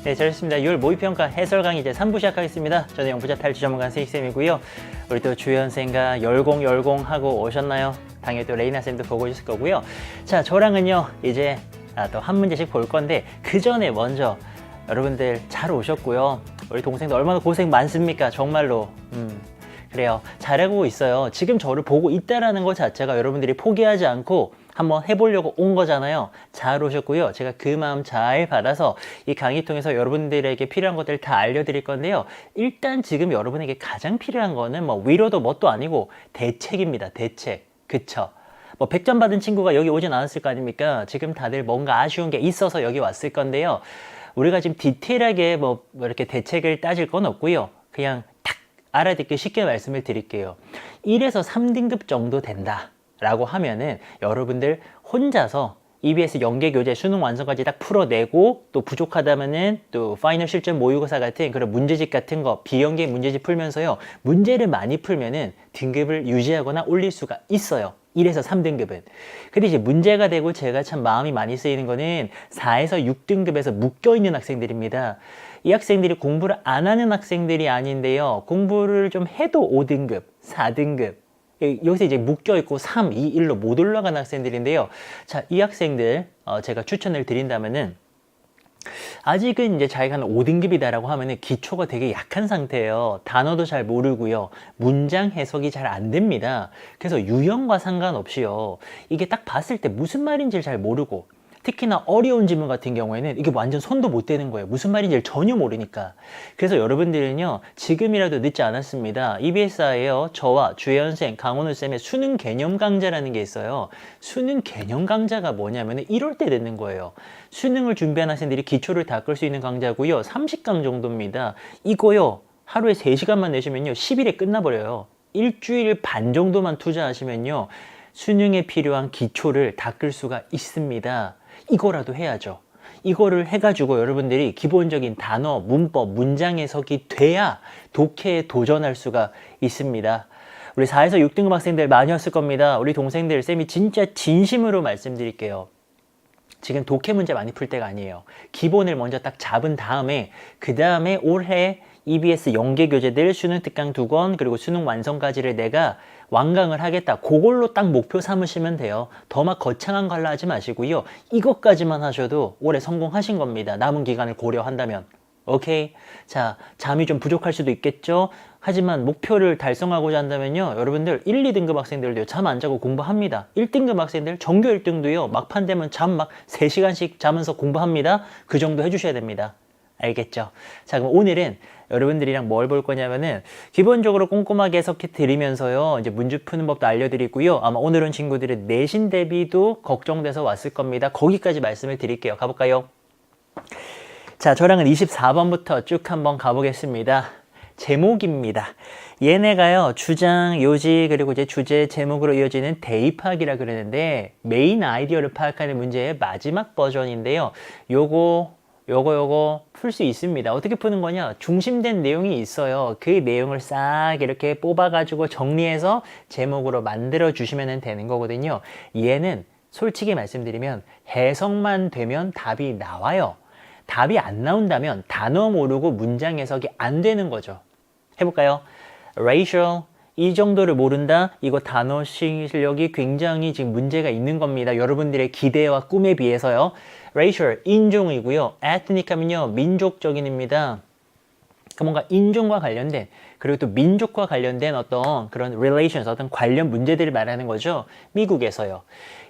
네, 잘했습니다. 6월 모의평가 해설 강의 이제 3부 시작하겠습니다. 저는 영부자 탈출 전문가 세익쌤이고요. 우리 또 주연쌤과 열공하고 오셨나요? 당연히 또 레이나쌤도 보고 있을 거고요. 자, 저랑은요, 이제 또 한 문제씩 볼 건데, 그 전에 먼저 여러분들 잘 오셨고요. 우리 동생도 얼마나 고생 많습니까? 정말로. 그래요. 잘하고 있어요. 지금 저를 보고 있다라는 것 자체가 여러분들이 포기하지 않고 한번 해보려고 온 거잖아요. 잘 오셨고요. 제가 그 마음 잘 받아서 이 강의 통해서 여러분들에게 필요한 것들 다 알려드릴 건데요. 일단 지금 여러분에게 가장 필요한 거는 뭐 위로도 뭣도 아니고 대책입니다. 대책. 그쵸? 뭐 100점 받은 친구가 여기 오진 않았을 거 아닙니까? 지금 다들 뭔가 아쉬운 게 있어서 여기 왔을 건데요. 우리가 지금 디테일하게 뭐 이렇게 대책을 따질 건 없고요. 그냥 딱 알아듣기 쉽게 말씀을 드릴게요. 1에서 3등급 정도 된다 라고 하면은 여러분들 혼자서 EBS 연계교재 수능 완성까지 딱 풀어내고 또 부족하다면은 또 파이널 실전 모의고사 같은 그런 문제집 같은 거 비연계 문제집 풀면서요. 문제를 많이 풀면은 등급을 유지하거나 올릴 수가 있어요. 1에서 3등급은. 근데 이제 문제가 되고 제가 참 마음이 많이 쓰이는 거는 4에서 6등급에서 묶여있는 학생들입니다. 이 학생들이 공부를 안 하는 학생들이 아닌데요. 공부를 좀 해도 5등급, 4등급. 여기서 이제 묶여있고 3, 2, 1로 못 올라가는 학생들인데요. 자, 이 학생들 제가 추천을 드린다면은 아직은 이제 자기가 한 5등급이다라고 하면은 기초가 되게 약한 상태예요. 단어도 잘 모르고요. 문장 해석이 잘 안 됩니다. 그래서 유형과 상관없이요. 이게 딱 봤을 때 무슨 말인지를 잘 모르고 특히나 어려운 질문 같은 경우에는 이게 완전 손도 못 대는 거예요. 무슨 말인지를 전혀 모르니까. 그래서 여러분들은요. 지금이라도 늦지 않았습니다. EBS에요. 저와 주혜연쌤, 강원우쌤의 수능 개념 강좌라는 게 있어요. 수능 개념 강좌가 뭐냐면 1월 때 듣는 거예요. 수능을 준비한 학생들이 기초를 닦을 수 있는 강좌고요. 30강 정도입니다. 이거요. 하루에 3시간만 내시면요. 10일에 끝나버려요. 일주일 반 정도만 투자하시면요. 수능에 필요한 기초를 닦을 수가 있습니다. 이거라도 해야죠. 이거를 해가지고 여러분들이 기본적인 단어, 문법, 문장 해석이 돼야 독해에 도전할 수가 있습니다. 우리 4에서 6등급 학생들 많이 왔을 겁니다. 우리 동생들, 쌤이 진짜 진심으로 말씀드릴게요. 지금 독해 문제 많이 풀 때가 아니에요. 기본을 먼저 딱 잡은 다음에 그 다음에 올해 EBS 연계 교재들 수능 특강 2권 그리고 수능 완성까지를 내가 완강을 하겠다. 그걸로 딱 목표 삼으시면 돼요. 더 막 거창한 거 하려 하지 마시고요. 이것까지만 하셔도 올해 성공하신 겁니다. 남은 기간을 고려한다면. 오케이? 자, 잠이 좀 부족할 수도 있겠죠? 하지만 목표를 달성하고자 한다면요. 여러분들 1, 2등급 학생들도 잠 안 자고 공부합니다. 1등급 학생들 전교 1등도요. 막판 되면 잠 막 3시간씩 자면서 공부합니다. 그 정도 해주셔야 됩니다. 알겠죠? 자, 그럼 오늘은 여러분들이랑 뭘 볼 거냐면은 기본적으로 꼼꼼하게 해석해 드리면서요. 이제 문제 푸는 법도 알려드리고요. 아마 오늘은 친구들의 내신 대비도 걱정돼서 왔을 겁니다. 거기까지 말씀을 드릴게요. 가볼까요? 자, 저랑은 24번부터 쭉 한번 가보겠습니다. 제목입니다. 얘네가요, 주장, 요지, 그리고 이제 주제, 제목으로 이어지는 대입학이라 그러는데 메인 아이디어를 파악하는 문제의 마지막 버전인데요. 요거 풀 수 있습니다. 어떻게 푸는 거냐? 중심된 내용이 있어요. 그 내용을 싹 이렇게 뽑아가지고 정리해서 제목으로 만들어 주시면 되는 거거든요. 얘는 솔직히 말씀드리면 해석만 되면 답이 나와요. 답이 안 나온다면 단어 모르고 문장 해석이 안 되는 거죠. 해볼까요? racial 이 정도를 모른다? 이거 단어 실력이 굉장히 지금 문제가 있는 겁니다. 여러분들의 기대와 꿈에 비해서요. racial, 인종이고요. ethnic 하면요. 민족적인입니다. 뭔가 인종과 관련된 그리고 또 민족과 관련된 어떤 그런 relations, 어떤 관련 문제들을 말하는 거죠. 미국에서요.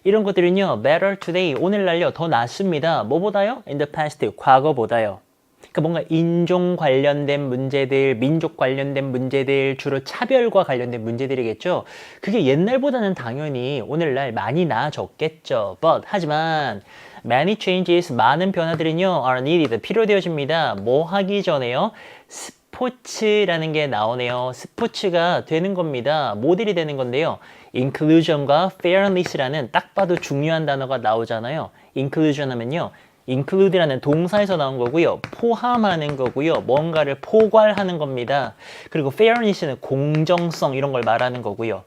이런 것들은요. better today, 오늘날요. 더 낫습니다. 뭐보다요? in the past, 과거보다요. 그러니까 뭔가 인종 관련된 문제들, 민족 관련된 문제들, 주로 차별과 관련된 문제들이겠죠. 그게 옛날보다는 당연히 오늘날 많이 나아졌겠죠. 하지만 many changes, 많은 변화들은요, are needed, 필요되어집니다. 뭐 하기 전에요? 스포츠라는 게 나오네요. 스포츠가 되는 겁니다. 모델이 되는 건데요. inclusion과 fairness라는 딱 봐도 중요한 단어가 나오잖아요. inclusion 하면요. include라는 동사에서 나온 거고요. 포함하는 거고요. 뭔가를 포괄하는 겁니다. 그리고 fairness는 공정성 이런 걸 말하는 거고요.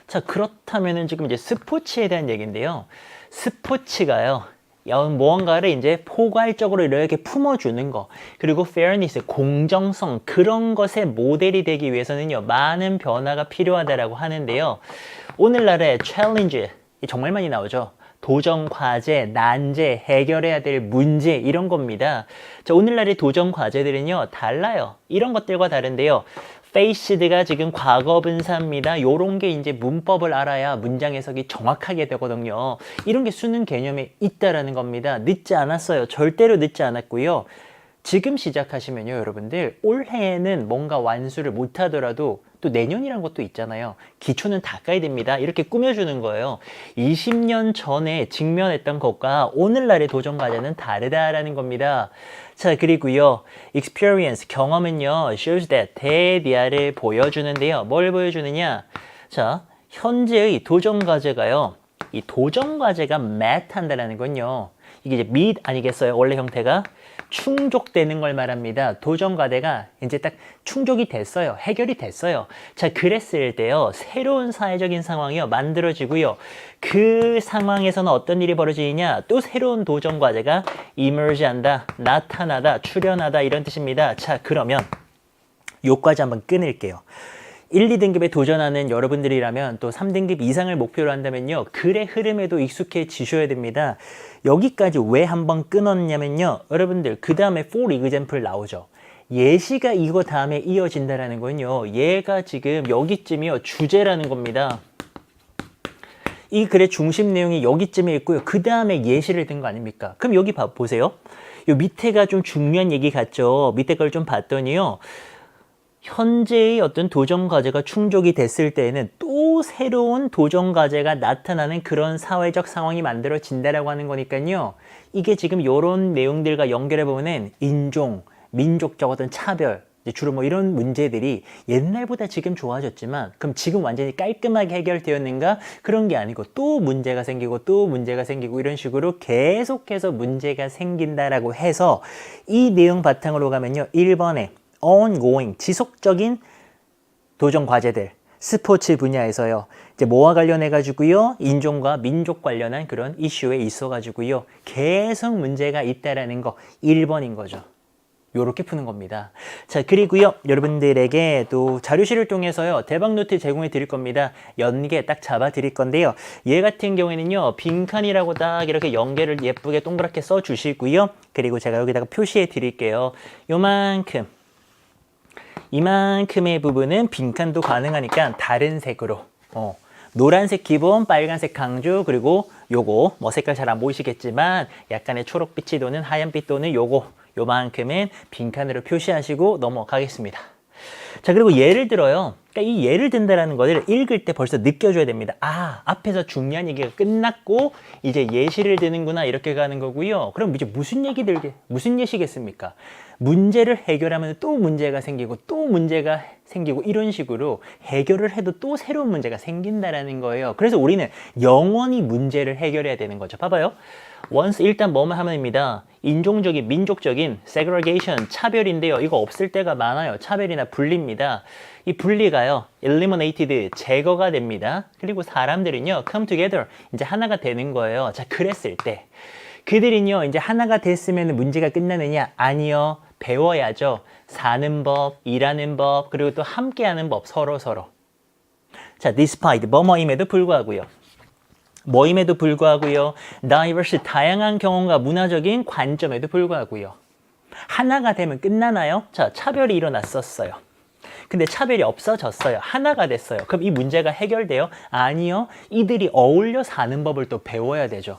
자, 그렇다면은 지금 이제 스포츠에 대한 얘기인데요. 스포츠가요. 무언가를 이제 포괄적으로 이렇게 품어주는 거, 그리고 fairness, 공정성, 그런 것의 모델이 되기 위해서는요, 많은 변화가 필요하다라고 하는데요. 오늘날의 챌린지, 정말 많이 나오죠. 도전 과제, 난제, 해결해야 될 문제, 이런 겁니다. 자, 오늘날의 도전 과제들은요, 달라요. 이런 것들과 다른데요. faced가 지금 과거 분사입니다. 요런 게 이제 문법을 알아야 문장 해석이 정확하게 되거든요. 이런 게 수능 개념에 있다라는 겁니다. 늦지 않았어요. 절대로 늦지 않았고요. 지금 시작하시면요, 여러분들 올해에는 뭔가 완수를 못하더라도 또 내년이란 것도 있잖아요. 기초는 닦아야 됩니다. 이렇게 꾸며주는 거예요. 20년 전에 직면했던 것과 오늘날의 도전 과제는 다르다라는 겁니다. 자, 그리고요, experience, 경험은요, shows that, 대디아를 보여주는데요. 뭘 보여주느냐? 자, 현재의 도전 과제가요, 이 도전 과제가 met 한다는 건요, 이게 이제 meet 아니겠어요? 원래 형태가 충족되는 걸 말합니다. 도전 과제가 이제 딱 충족이 됐어요. 해결이 됐어요. 자, 그랬을 때요, 새로운 사회적인 상황이요, 만들어지고요. 그 상황에서는 어떤 일이 벌어지느냐? 또 새로운 도전 과제가 emerge 한다, 나타나다, 출현하다, 이런 뜻입니다. 자, 그러면 요까지 한번 끊을게요. 1, 2등급에 도전하는 여러분들이라면 또 3등급 이상을 목표로 한다면요, 글의 흐름에도 익숙해지셔야 됩니다. 여기까지 왜 한번 끊었냐면요, 여러분들 그 다음에 for example 나오죠. 예시가 이거 다음에 이어진다라는 건요, 얘가 지금 여기쯤이요, 주제라는 겁니다. 이 글의 중심 내용이 여기쯤에 있고요, 그 다음에 예시를 든 거 아닙니까? 그럼 여기 보세요. 요 밑에가 좀 중요한 얘기 같죠. 밑에 걸 좀 봤더니요, 현재의 어떤 도전 과제가 충족이 됐을 때에는 또 새로운 도전 과제가 나타나는 그런 사회적 상황이 만들어진다라고 하는 거니까요. 이게 지금 이런 내용들과 연결해 보면은 인종, 민족적 어떤 차별, 주로 뭐 이런 문제들이 옛날보다 지금 좋아졌지만, 그럼 지금 완전히 깔끔하게 해결되었는가? 그런 게 아니고 또 문제가 생기고 또 문제가 생기고 이런 식으로 계속해서 문제가 생긴다라고 해서 이 내용 바탕으로 가면요, 1번에 ongoing, 지속적인 도전 과제들, 스포츠 분야에서요, 이제 뭐와 관련해 가지고요, 인종과 민족 관련한 그런 이슈에 있어 가지고요, 계속 문제가 있다라는 거 1번인 거죠. 요렇게 푸는 겁니다. 자, 그리고요, 여러분들에게 또 자료실을 통해서요, 대박 노트 제공해 드릴 겁니다. 연계 딱 잡아 드릴 건데요, 얘 같은 경우에는요, 빈칸이라고 딱 이렇게 연계를 예쁘게 동그랗게 써 주시고요, 그리고 제가 여기다가 표시해 드릴게요. 요만큼, 이만큼의 부분은 빈칸도 가능하니까 다른 색으로, 노란색 기본, 빨간색 강조, 그리고 요거 뭐 색깔 잘 안 보이시겠지만 약간의 초록빛이 도는 하얀빛 도는 요만큼은 빈칸으로 표시하시고 넘어가겠습니다. 자, 그리고 예를 들어요, 그러니까 이 예를 든다라는 것을 읽을 때 벌써 느껴줘야 됩니다. 아, 앞에서 중요한 얘기가 끝났고 이제 예시를 드는구나, 이렇게 가는 거고요. 그럼 이제 무슨 예시겠습니까? 문제를 해결하면 또 문제가 생기고 또 문제가 생기고 이런 식으로 해결을 해도 또 새로운 문제가 생긴다라는 거예요. 그래서 우리는 영원히 문제를 해결해야 되는 거죠. 봐봐요. once 일단 뭐만 하면 됩니다. 인종적인, 민족적인 segregation, 차별인데요. 이거 없을 때가 많아요. 차별이나 분리입니다. 이 분리가요, eliminated, 제거가 됩니다. 그리고 사람들은요, come together, 이제 하나가 되는 거예요. 자, 그랬을 때 그들은요, 이제 하나가 됐으면 문제가 끝나느냐? 아니요. 배워야죠. 사는 법, 일하는 법, 그리고 또 함께하는 법, 서로. 자, despite, 뭐뭐임에도 불구하고요. 뭐임에도 불구하고요. diverse, 다양한 경험과 문화적인 관점에도 불구하고요. 하나가 되면 끝나나요? 자, 차별이 일어났었어요. 근데 차별이 없어졌어요. 하나가 됐어요. 그럼 이 문제가 해결돼요? 아니요. 이들이 어울려 사는 법을 또 배워야 되죠.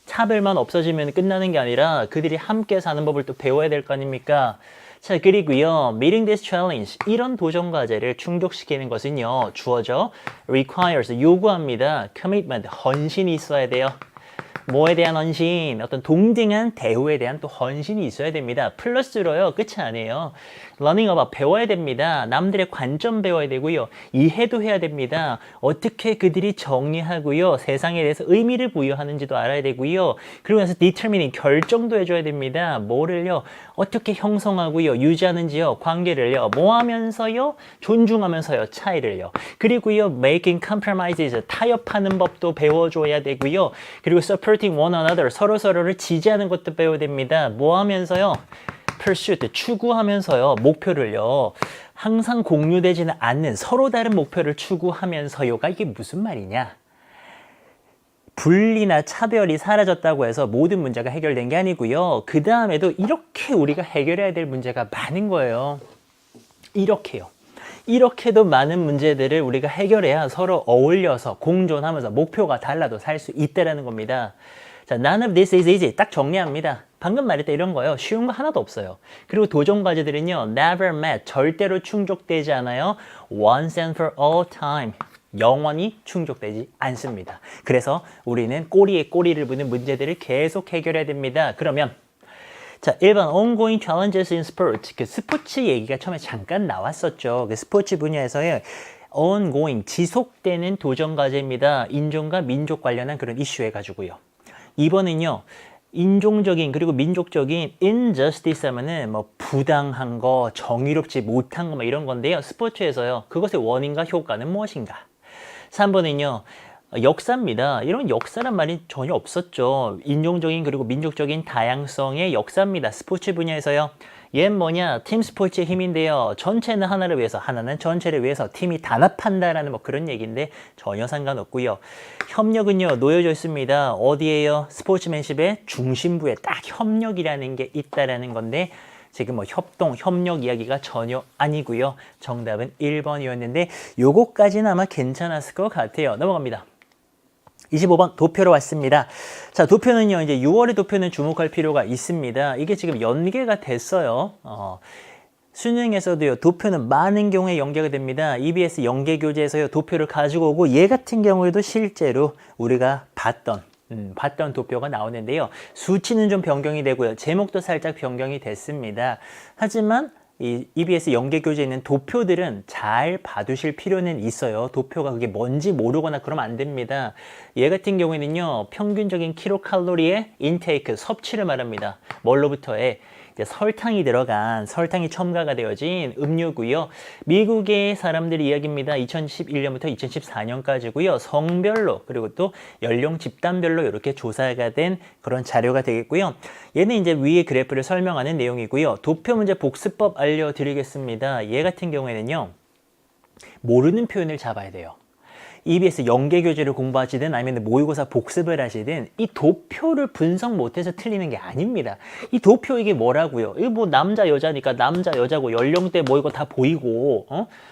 차별만 없어지면 끝나는 게 아니라 그들이 함께 사는 법을 또 배워야 될 거 아닙니까? 자, 그리고요, meeting this challenge, 이런 도전 과제를 충족시키는 것은요, 주어져 requires, 요구합니다. commitment, 헌신이 있어야 돼요. 뭐에 대한 헌신? 어떤 동등한 대우에 대한 또 헌신이 있어야 됩니다. 플러스로요, 끝이 아니에요. learning about, 배워야 됩니다. 남들의 관점 배워야 되고요. 이해도 해야 됩니다. 어떻게 그들이 정리하고요, 세상에 대해서 의미를 부여하는지도 알아야 되고요. 그리고 나서 determining, 결정도 해줘야 됩니다. 뭐를요? 어떻게 형성하고요, 유지하는지요, 관계를요, 뭐 하면서요? 존중하면서요, 차이를요. 그리고요, making compromises, 타협하는 법도 배워줘야 되고요. 그리고 support supporting one another. 서로서로를 지지하는 것도 배워야 됩니다. 뭐 하면서요? pursuit, 추구하면서요. 목표를요. 항상 공유되지는 않는 서로 다른 목표를 추구하면서요가 이게 무슨 말이냐? 분리나 차별이 사라졌다고 해서 모든 문제가 해결된 게 아니고요. 그 다음에도 이렇게 우리가 해결해야 될 문제가 많은 거예요. 이렇게요. 이렇게도 많은 문제들을 우리가 해결해야 서로 어울려서 공존하면서 목표가 달라도 살 수 있다는 겁니다. 자, none of this is easy. 딱 정리합니다. 방금 말했던 이런 거요. 쉬운 거 하나도 없어요. 그리고 도전 과제들은요. never met. 절대로 충족되지 않아요. once and for all time. 영원히 충족되지 않습니다. 그래서 우리는 꼬리에 꼬리를 무는 문제들을 계속 해결해야 됩니다. 그러면 자, 1번 ongoing challenges in sport. 그 스포츠 얘기가 처음에 잠깐 나왔었죠. 그 스포츠 분야에서의 ongoing, 지속되는 도전 과제입니다. 인종과 민족 관련한 그런 이슈 해가지고요. 2번은요. 인종적인 그리고 민족적인 injustice 하면은 뭐 부당한 거, 정의롭지 못한 거 뭐 이런 건데요. 스포츠에서요. 그것의 원인과 효과는 무엇인가? 3번은요. 역사입니다. 이런 역사란 말이 전혀 없었죠. 인종적인 그리고 민족적인 다양성의 역사입니다. 스포츠 분야에서요. 얘는 뭐냐? 팀 스포츠의 힘인데요. 전체는 하나를 위해서, 하나는 전체를 위해서 팀이 단합한다라는 뭐 그런 얘기인데 전혀 상관없고요. 협력은요. 놓여져 있습니다. 어디에요? 스포츠맨십의 중심부에 딱 협력이라는 게 있다라는 건데 지금 뭐 협동, 협력 이야기가 전혀 아니고요. 정답은 1번이었는데 요거까지는 아마 괜찮았을 것 같아요. 넘어갑니다. 25번 도표로 왔습니다. 자, 도표는요. 이제 6월의 도표는 주목할 필요가 있습니다. 이게 지금 연계가 됐어요. 수능에서도요. 도표는 많은 경우에 연계가 됩니다. EBS 연계 교재에서요. 도표를 가지고 오고 얘 같은 경우에도 실제로 우리가 봤던 도표가 나오는데요. 수치는 좀 변경이 되고요. 제목도 살짝 변경이 됐습니다. 하지만 이 EBS 연계 교재에 있는 도표들은 잘 봐두실 필요는 있어요. 도표가 그게 뭔지 모르거나 그러면 안 됩니다. 얘 같은 경우에는요. 평균적인 킬로칼로리의 인테이크, 섭취를 말합니다. 뭘로부터에? 설탕이 들어간, 설탕이 첨가가 되어진 음료고요. 미국의 사람들의 이야기입니다. 2011년부터 2014년까지고요. 성별로 그리고 또 연령 집단별로 이렇게 조사가 된 그런 자료가 되겠고요. 얘는 이제 위에 그래프를 설명하는 내용이고요. 도표 문제 복습법 알려드리겠습니다. 얘 같은 경우에는요. 모르는 표현을 잡아야 돼요. EBS 연계 교재를 공부하시든 아니면 모의고사 복습을 하시든 이 도표를 분석 못해서 틀리는 게 아닙니다. 이 도표 이게 뭐라고요? 이거 뭐 남자 여자니까 남자 여자고 연령대 뭐 이거 다 보이고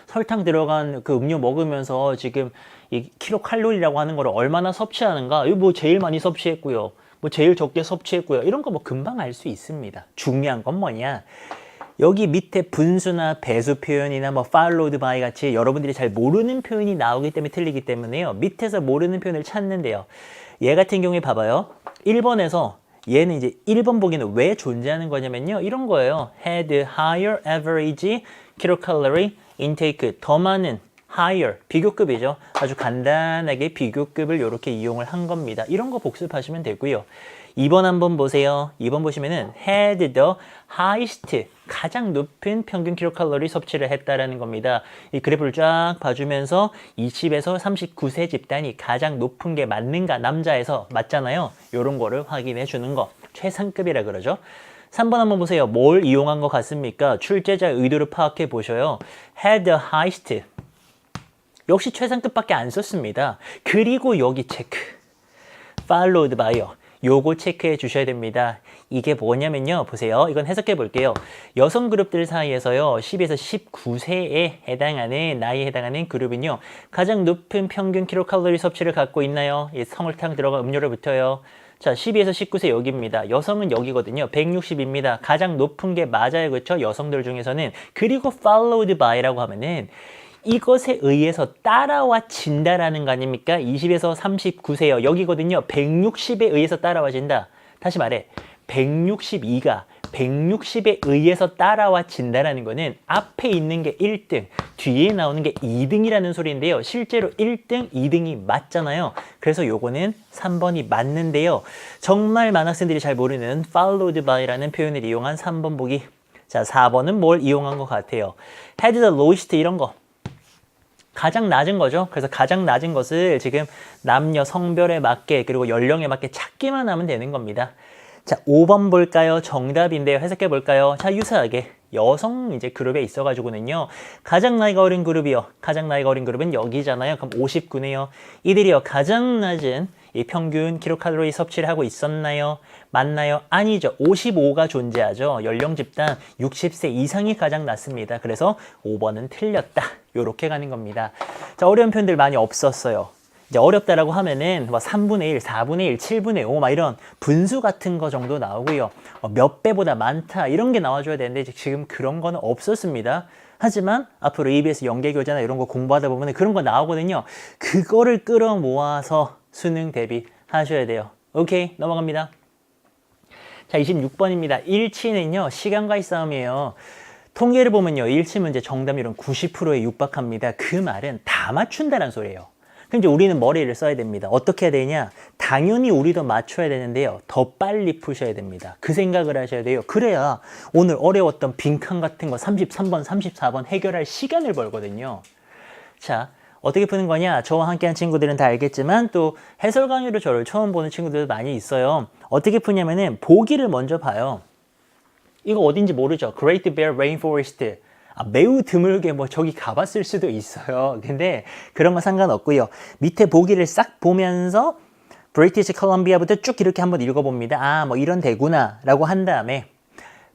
설탕 들어간 그 음료 먹으면서 지금 이 킬로칼로리라고 하는 거를 얼마나 섭취하는가? 이거 뭐 제일 많이 섭취했고요. 뭐 제일 적게 섭취했고요. 이런 거 뭐 금방 알 수 있습니다. 중요한 건 뭐냐? 여기 밑에 분수나 배수 표현이나 뭐 followed by 같이 여러분들이 잘 모르는 표현이 나오기 때문에 틀리기 때문에요. 밑에서 모르는 표현을 찾는데요. 얘 같은 경우에 봐봐요. 1번에서 얘는 이제 1번 보기는 왜 존재하는 거냐면요. 이런 거예요. had higher average kilocalorie intake. 더 많은 higher, 비교급이죠. 아주 간단하게 비교급을 이렇게 이용을 한 겁니다. 이런 거 복습하시면 되고요. 2번 한번 보세요. 2번 보시면은 had the highest, 가장 높은 평균 킬로칼로리 섭취를 했다라는 겁니다. 이 그래프를 쫙 봐주면서 20에서 39세 집단이 가장 높은 게 맞는가, 남자에서 맞잖아요. 이런 거를 확인해 주는 거. 최상급이라 그러죠. 3번 한번 보세요. 뭘 이용한 것 같습니까? 출제자 의도를 파악해 보셔요. had the highest. 역시 최상급밖에 안 썼습니다. 그리고 여기 체크. followed by요. 요거 체크해 주셔야 됩니다. 이게 뭐냐면요. 보세요. 이건 해석해 볼게요. 여성 그룹들 사이에서요. 10에서 19세에 해당하는 나이에 해당하는 그룹은요. 가장 높은 평균 킬로칼로리 섭취를 갖고 있나요? 이 설탕 들어간 음료를 붙여요. 자, 12에서 19세 여기입니다. 여성은 여기거든요. 160입니다. 가장 높은 게 맞아요. 그렇죠? 여성들 중에서는. 그리고 followed by라고 하면은 이것에 의해서 따라와진다라는 거 아닙니까? 20에서 39세요. 여기거든요. 160에 의해서 따라와진다. 다시 말해. 162가 160에 의해서 따라와진다라는 거는 앞에 있는 게 1등, 뒤에 나오는 게 2등이라는 소리인데요. 실제로 1등, 2등이 맞잖아요. 그래서 요거는 3번이 맞는데요. 정말 많은 학생들이 잘 모르는 followed by라는 표현을 이용한 3번 보기. 자, 4번은 뭘 이용한 것 같아요? had the lowest 이런 거. 가장 낮은 거죠. 그래서 가장 낮은 것을 지금 남녀 성별에 맞게 그리고 연령에 맞게 찾기만 하면 되는 겁니다. 자, 5번 볼까요? 정답인데요. 해석해 볼까요? 자, 유사하게 여성 이제 그룹에 있어가지고는요. 가장 나이가 어린 그룹이요. 가장 나이가 어린 그룹은 여기잖아요. 그럼 59네요. 이들이요. 가장 낮은 이 평균 키로칼로리 섭취를 하고 있었나요? 맞나요? 아니죠. 55가 존재하죠. 연령 집단 60세 이상이 가장 낮습니다. 그래서 5번은 틀렸다. 요렇게 가는 겁니다. 자, 어려운 표현들 많이 없었어요. 이제 어렵다라고 하면은 뭐 3분의 1, 4분의 1, 7분의 5 막 이런 분수 같은 거 정도 나오고요. 몇 배보다 많다 이런 게 나와줘야 되는데 지금 그런 거는 없었습니다. 하지만 앞으로 EBS 연계교재나 이런 거 공부하다 보면 그런 거 나오거든요. 그거를 끌어모아서 수능 대비하셔야 돼요. 오케이, 넘어갑니다. 자, 26번입니다. 일치는요, 시간과의 싸움이에요. 통계를 보면요, 일치 문제 정답률은 90%에 육박합니다. 그 말은 다 맞춘다는 소리예요. 그럼 이제 우리는 머리를 써야 됩니다. 어떻게 해야 되냐? 당연히 우리도 맞춰야 되는데요. 더 빨리 푸셔야 됩니다. 그 생각을 하셔야 돼요. 그래야 오늘 어려웠던 빈칸 같은 거 33번, 34번 해결할 시간을 벌거든요. 자, 어떻게 푸는 거냐? 저와 함께한 친구들은 다 알겠지만 또 해설 강의로 저를 처음 보는 친구들도 많이 있어요. 어떻게 푸냐면은 보기를 먼저 봐요. 이거 어딘지 모르죠? Great Bear Rainforest. 매우 드물게 뭐 저기 가봤을 수도 있어요. 근데 그런 건 상관없고요. 밑에 보기를 싹 보면서 브리티시 컬럼비아부터 쭉 이렇게 한번 읽어봅니다. 뭐 이런 데구나 라고 한 다음에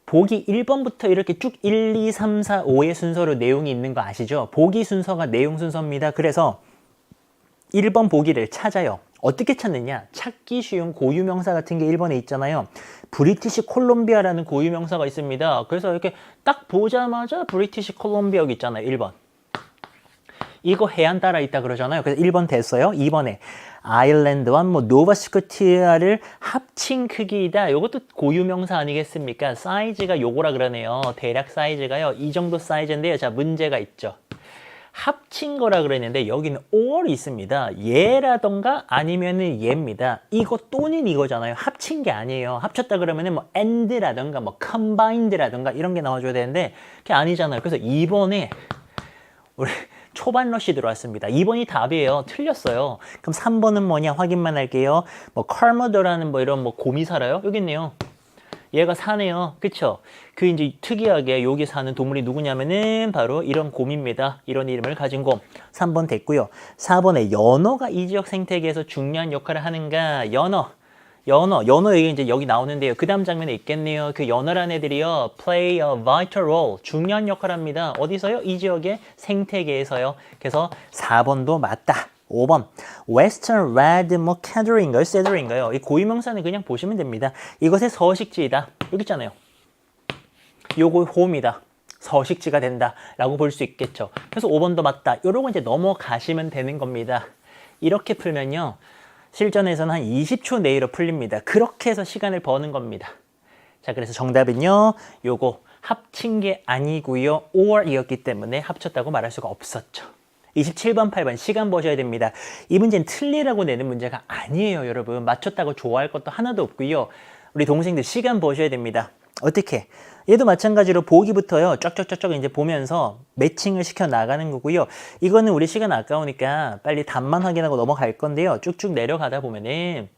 보기 1번부터 이렇게 쭉 1, 2, 3, 4, 5의 순서로 내용이 있는 거 아시죠? 보기 순서가 내용 순서입니다. 그래서 1번 보기를 찾아요. 어떻게 찾느냐? 찾기 쉬운 고유명사 같은 게 1번에 있잖아요. 브리티시 콜롬비아라는 고유명사가 있습니다. 그래서 이렇게 딱 보자마자 브리티시 콜롬비아 여기 있잖아요. 1번. 이거 해안 따라 있다 그러잖아요. 그래서 1번 됐어요. 2번에 아일랜드와 뭐 노바스코티아를 합친 크기이다. 이것도 고유명사 아니겠습니까? 사이즈가 요거라 그러네요. 대략 사이즈가요. 이 정도 사이즈인데요. 자, 문제가 있죠. 합친 거라 그랬는데 여기는 or이 있습니다. 얘라던가 아니면은 얘입니다. 이거 또는 이거잖아요. 합친 게 아니에요. 합쳤다 그러면은 뭐 and라던가 뭐 combined라던가 이런 게 나와줘야 되는데 그게 아니잖아요. 그래서 2번에 우리 초반 러시 들어왔습니다. 2번이 답이에요. 틀렸어요. 그럼 3번은 뭐냐 확인만 할게요. 뭐 칼머더라는 뭐 이런 뭐 곰이 살아요. 여기 있네요. 얘가 사네요. 그쵸? 그 이제 특이하게 여기 사는 동물이 누구냐면은 바로 이런 곰입니다. 이런 이름을 가진 곰. 3번 됐고요. 4번에 연어가 이 지역 생태계에서 중요한 역할을 하는가? 연어 여기 이제 여기 나오는데요. 그 다음 장면에 있겠네요. 그 연어라는 애들이요. play a vital role. 중요한 역할을 합니다. 어디서요? 이 지역의 생태계에서요. 그래서 4번도 맞다. 5번 Western Red 뭐 Cedr인가요? Cedr인가요? 이 고유명사는 그냥 보시면 됩니다. 이것의 서식지이다. 여기 있잖아요. 요거 호입니다. 서식지가 된다 라고 볼 수 있겠죠. 그래서 5번도 맞다. 요러고 이제 넘어가시면 되는 겁니다. 이렇게 풀면요. 실전에서는 한 20초 내로 풀립니다. 그렇게 해서 시간을 버는 겁니다. 자, 그래서 정답은요. 요거 합친 게 아니고요. or이었기 때문에 합쳤다고 말할 수가 없었죠. 27번, 8번 시간 보셔야 됩니다. 이 문제는 틀리라고 내는 문제가 아니에요, 여러분. 맞췄다고 좋아할 것도 하나도 없고요. 우리 동생들 시간 보셔야 됩니다. 어떻게? 얘도 마찬가지로 보기부터요. 쫙쫙쫙쫙 이제 보면서 매칭을 시켜 나가는 거고요. 이거는 우리 시간 아까우니까 빨리 답만 확인하고 넘어갈 건데요. 쭉쭉 내려가다 보면은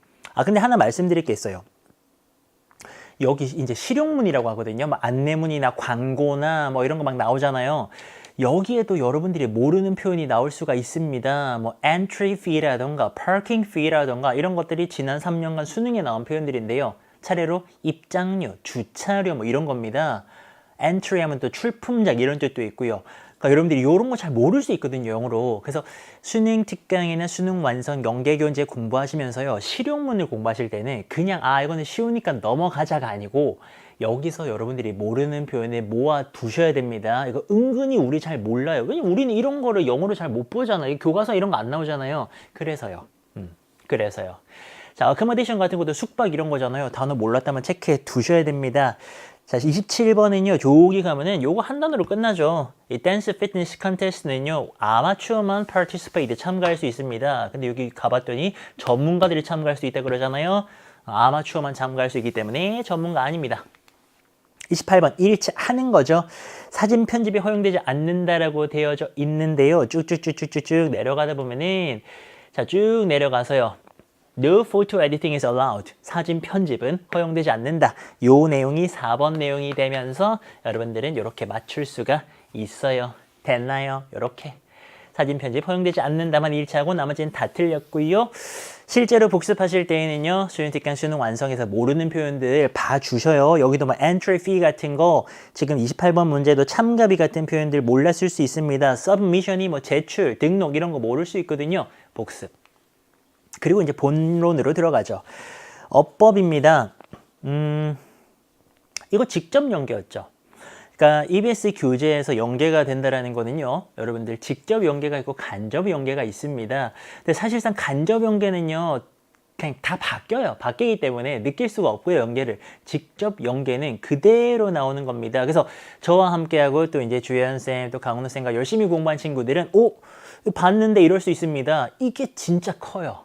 근데 하나 말씀드릴 게 있어요. 여기 이제 실용문이라고 하거든요. 뭐 안내문이나 광고나 뭐 이런 거 막 나오잖아요. 여기에도 여러분들이 모르는 표현이 나올 수가 있습니다. 뭐 entry fee라던가 parking fee라던가 이런 것들이 지난 3년간 수능에 나온 표현들인데요. 차례로 입장료, 주차료 뭐 이런 겁니다. entry 하면 또 출품작 이런 뜻도 있고요. 그러니까 여러분들이 이런 거 잘 모를 수 있거든요, 영어로. 그래서 수능 특강이나 수능 완성 연계교재 공부하시면서요. 실용문을 공부하실 때는 그냥 이거는 쉬우니까 넘어가자가 아니고 여기서 여러분들이 모르는 표현을 모아 두셔야 됩니다. 이거 은근히 우리 잘 몰라요. 왜냐면 우리는 이런 거를 영어로 잘 못 보잖아요. 교과서 이런 거 안 나오잖아요. 그래서요. 그래서요. 자, 어커머데이션 같은 것도 숙박 이런 거잖아요. 단어 몰랐다면 체크해 두셔야 됩니다. 자, 27번은요. 저기 가면은 요거 한 단어로 끝나죠. 이 댄스 피트니스 컨테스트는요. 아마추어만 파티시페이트 참가할 수 있습니다. 근데 여기 가봤더니 전문가들이 참가할 수 있다 그러잖아요. 아마추어만 참가할 수 있기 때문에 전문가 아닙니다. 28번 1차 하는 거죠. 사진 편집이 허용되지 않는다라고 되어져 있는데요. 쭉쭉쭉쭉쭉 내려가다 보면은 자, 쭉 내려가서요. No photo editing is allowed. 사진 편집은 허용되지 않는다. 요 내용이 4번 내용이 되면서 여러분들은 이렇게 맞출 수가 있어요. 됐나요? 이렇게. 사진 편집 허용되지 않는다만 1차하고 나머지는 다 틀렸고요. 실제로 복습하실 때에는요. 수능 수능 완성해서 모르는 표현들 봐주셔요. 여기도 뭐 entry fee 같은 거 지금 28번 문제도 참가비 같은 표현들 몰랐을 수 있습니다. submission이 뭐 제출, 등록 이런 거 모를 수 있거든요. 복습. 그리고 이제 본론으로 들어가죠. 어법입니다. 이거 직접 연계였죠. 그러니까 EBS 교재에서 연계가 된다라는 거는요. 여러분들 직접 연계가 있고 간접 연계가 있습니다. 근데 사실상 간접 연계는요. 그냥 다 바뀌어요. 바뀌기 때문에 느낄 수가 없고요. 연계를. 직접 연계는 그대로 나오는 겁니다. 그래서 저와 함께하고 또 이제 주혜연쌤 또 강은호쌤과 열심히 공부한 친구들은 봤는데 이럴 수 있습니다. 이게 진짜 커요.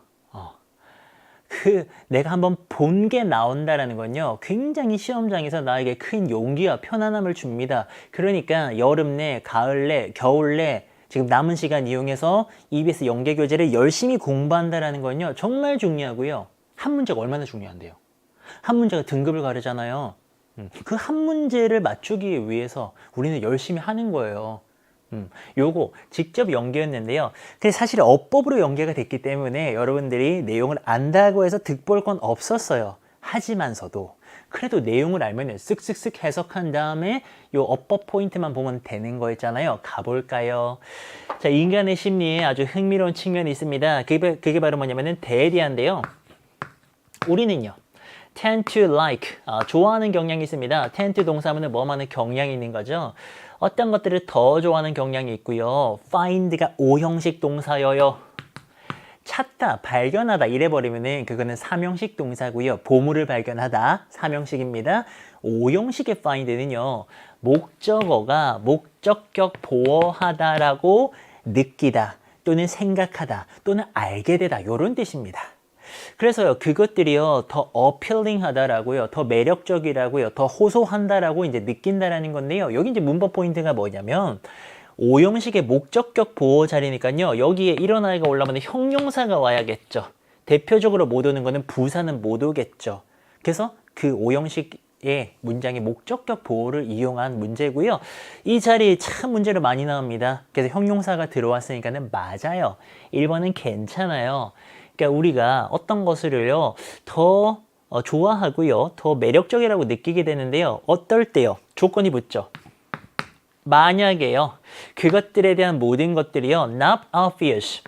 내가 한번 본 게 나온다라는 건요. 굉장히 시험장에서 나에게 큰 용기와 편안함을 줍니다. 그러니까 여름 내, 가을 내, 겨울 내 지금 남은 시간 이용해서 EBS 연계 교재를 열심히 공부한다라는 건요. 정말 중요하고요. 한 문제가 얼마나 중요한데요. 한 문제가 등급을 가르잖아요. 그 한 문제를 맞추기 위해서 우리는 열심히 하는 거예요. 요거 직접 연계했는데요. 근데 사실 어법으로 연계가 됐기 때문에 여러분들이 내용을 안다고 해서 득볼 건 없었어요. 하지만서도 그래도 내용을 알면 쓱쓱쓱 해석한 다음에 요 어법 포인트만 보면 되는 거였잖아요. 가볼까요? 자, 인간의 심리에 아주 흥미로운 측면이 있습니다. 그게 바로 뭐냐면은 대리한데요. 우리는요. tend to like, 좋아하는 경향이 있습니다. tend to 동사문은 뭐하는 경향이 있는 거죠. 어떤 것들을 더 좋아하는 경향이 있고요. find가 오형식 동사여요. 찾다, 발견하다 이래버리면은 그거는 3형식 동사고요. 보물을 발견하다, 3형식입니다. 5형식의 find는요. 목적어가 목적격 보어하다라고 느끼다 또는 생각하다 또는 알게 되다 이런 뜻입니다. 그래서요, 그것들이요, 더 appealing 하다라고요, 더 매력적이라고요, 더 호소한다라고 이제 느낀다라는 건데요. 여기 이제 문법 포인트가 뭐냐면, 5형식의 목적격 보호 자리니까요, 여기에 이런 아이가 올라오면 형용사가 와야겠죠. 대표적으로 못 오는 거는 부사는 못 오겠죠. 그래서 그 5형식의 문장의 목적격 보호를 이용한 문제고요. 이 자리 참 문제로 많이 나옵니다. 그래서 형용사가 들어왔으니까는 맞아요. 1번은 괜찮아요. 그러니까 우리가 어떤 것을요 더 좋아하고요 더 매력적이라고 느끼게 되는데요. 어떨 때요? 조건이 붙죠. 만약에요 그것들에 대한 모든 것들이요 not obvious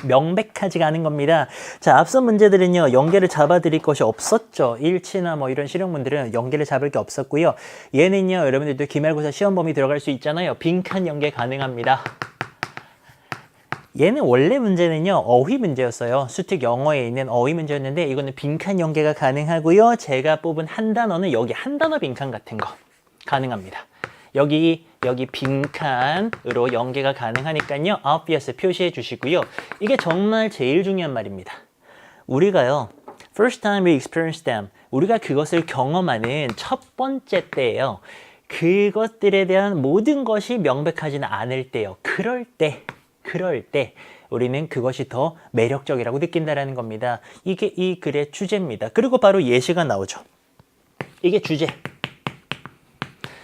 명백하지가 않은 겁니다. 자, 앞선 문제들은요 연계를 잡아드릴 것이 없었죠. 일치나 뭐 이런 실용문들은 연계를 잡을 게 없었고요. 얘는요 여러분들도 기말고사 시험 범위 들어갈 수 있잖아요. 빈칸 연계 가능합니다. 얘는 원래 문제는요 어휘 문제였어요. 수특 영어에 있는 어휘 문제였는데 이거는 빈칸 연계가 가능하고요. 제가 뽑은 한 단어는 여기 한 단어 빈칸 같은 거 가능합니다. 여기 빈칸으로 연계가 가능하니까요. obvious 표시해 주시고요. 이게 정말 제일 중요한 말입니다. 우리가요 first time we experience them 우리가 그것을 경험하는 첫 번째 때예요. 그것들에 대한 모든 것이 명백하지는 않을 때요. 그럴 때 우리는 그것이 더 매력적이라고 느낀다라는 겁니다. 이게 이 글의 주제입니다. 그리고 바로 예시가 나오죠. 이게 주제.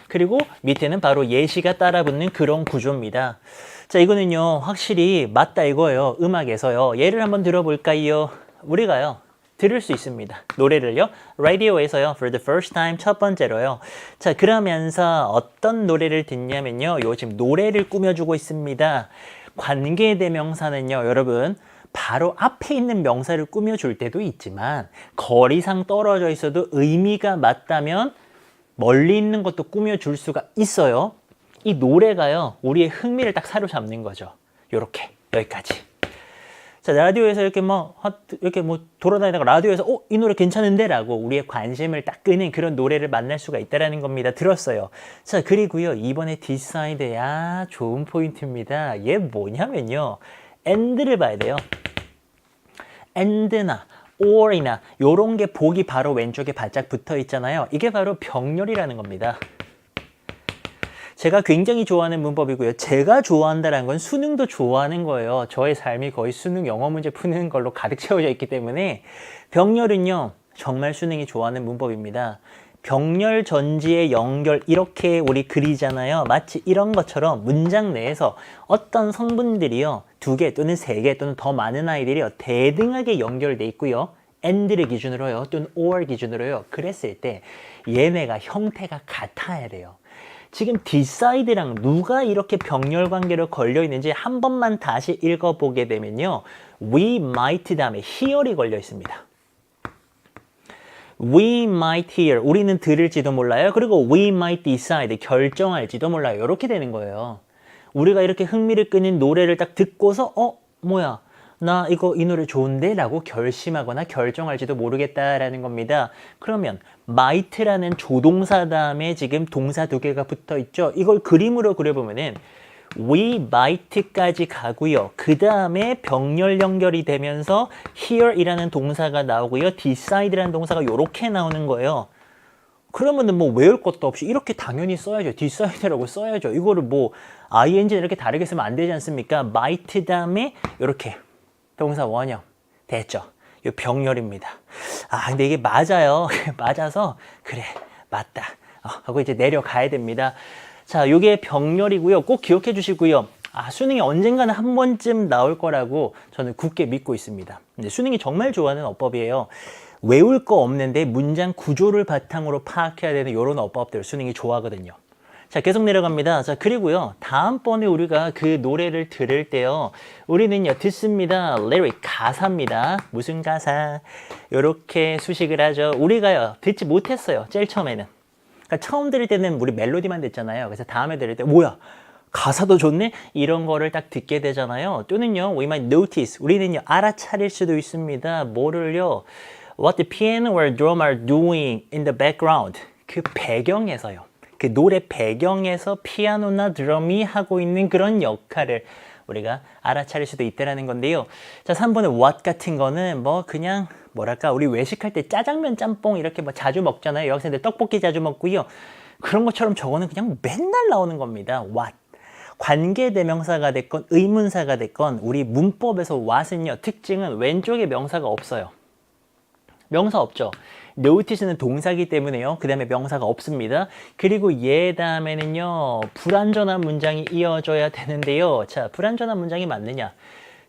그리고 밑에는 바로 예시가 따라붙는 그런 구조입니다. 자, 이거는요 확실히 맞다 이거예요. 음악에서요. 예를 한번 들어볼까요? 우리가요 들을 수 있습니다. 노래를요. 라디오에서요. For the first time 첫 번째로요. 자, 그러면서 어떤 노래를 듣냐면요. 요 지금 노래를 꾸며주고 있습니다. 관계대명사는요. 여러분 바로 앞에 있는 명사를 꾸며줄 때도 있지만 거리상 떨어져 있어도 의미가 맞다면 멀리 있는 것도 꾸며줄 수가 있어요. 이 노래가요. 우리의 흥미를 딱 사로잡는 거죠. 요렇게 여기까지. 자, 라디오에서 이렇게 돌아다니다가 라디오에서 이 노래 괜찮은데? 라고 우리의 관심을 딱 끄는 그런 노래를 만날 수가 있다는 겁니다. 들었어요. 자, 그리고요. 이번에 디사이드 좋은 포인트입니다. 얘 뭐냐면요. and를 봐야 돼요. and나 or이나 요런 게 복이 바로 왼쪽에 바짝 붙어 있잖아요. 이게 바로 병렬이라는 겁니다. 제가 굉장히 좋아하는 문법이고요. 제가 좋아한다는 건 수능도 좋아하는 거예요. 저의 삶이 거의 수능 영어 문제 푸는 걸로 가득 채워져 있기 때문에 병렬은요. 정말 수능이 좋아하는 문법입니다. 병렬 전지의 연결 이렇게 우리 그리잖아요. 마치 이런 것처럼 문장 내에서 어떤 성분들이요. 2개 또는 3개 또는 더 많은 아이들이요. 대등하게 연결돼 있고요. and를 기준으로요. 또는 or 기준으로요. 그랬을 때 얘네가 형태가 같아야 돼요. 지금 decide랑 누가 이렇게 병렬 관계로 걸려 있는지 한 번만 다시 읽어보게 되면요. we might 다음에 hear이 걸려 있습니다. We might hear, 우리는 들을지도 몰라요. 그리고 we might decide, 결정할지도 몰라요. 이렇게 되는 거예요. 우리가 이렇게 흥미를 끄는 노래를 딱 듣고서 뭐야, 나 이 노래 좋은데? 라고 결심하거나 결정할지도 모르겠다라는 겁니다. 그러면 might라는 조동사 다음에 지금 동사 2개가 붙어 있죠. 이걸 그림으로 그려보면은 we might까지 가고요. 그 다음에 병렬 연결이 되면서 here이라는 동사가 나오고요. decide라는 동사가 이렇게 나오는 거예요. 그러면은 뭐 외울 것도 없이 이렇게 당연히 써야죠. decide라고 써야죠. 이거를 뭐 ing는 이렇게 다르게 쓰면 안 되지 않습니까? might 다음에 이렇게 동사 원형 됐죠. 이 병렬입니다. 근데 이게 맞아요. 맞아서 그래 맞다 하고 이제 내려가야 됩니다. 자, 이게 병렬이고요. 꼭 기억해 주시고요. 수능이 언젠가는 한 번쯤 나올 거라고 저는 굳게 믿고 있습니다. 근데 수능이 정말 좋아하는 어법이에요. 외울 거 없는데 문장 구조를 바탕으로 파악해야 되는 이런 어법들 수능이 좋아하거든요. 자, 계속 내려갑니다. 자, 그리고요. 다음번에 우리가 그 노래를 들을 때요. 우리는요, 듣습니다. lyric, 가사입니다. 무슨 가사? 요렇게 수식을 하죠. 우리가요, 듣지 못했어요. 제일 처음에는. 그러니까 처음 들을 때는 우리 멜로디만 듣잖아요. 그래서 다음에 들을 때, 뭐야? 가사도 좋네? 이런 거를 딱 듣게 되잖아요. 또는요, we might notice. 우리는요, 알아차릴 수도 있습니다. 뭐를요? What the piano or drum are doing in the background. 그 배경에서요. 그 노래 배경에서 피아노나 드럼이 하고 있는 그런 역할을 우리가 알아차릴 수도 있다는 건데요. 자, 3번의 what 같은 거는 뭐 그냥 뭐랄까 우리 외식할 때 짜장면 짬뽕 이렇게 뭐 자주 먹잖아요. 여학생들 떡볶이 자주 먹고요. 그런 것처럼 저거는 그냥 맨날 나오는 겁니다. what. 관계대명사가 됐건 의문사가 됐건 우리 문법에서 what은요. 특징은 왼쪽에 명사가 없어요. 명사 없죠. notice는 동사기 때문에요. 그 다음에 명사가 없습니다. 그리고 얘 다음에는요. 불완전한 문장이 이어져야 되는데요. 자, 불완전한 문장이 맞느냐?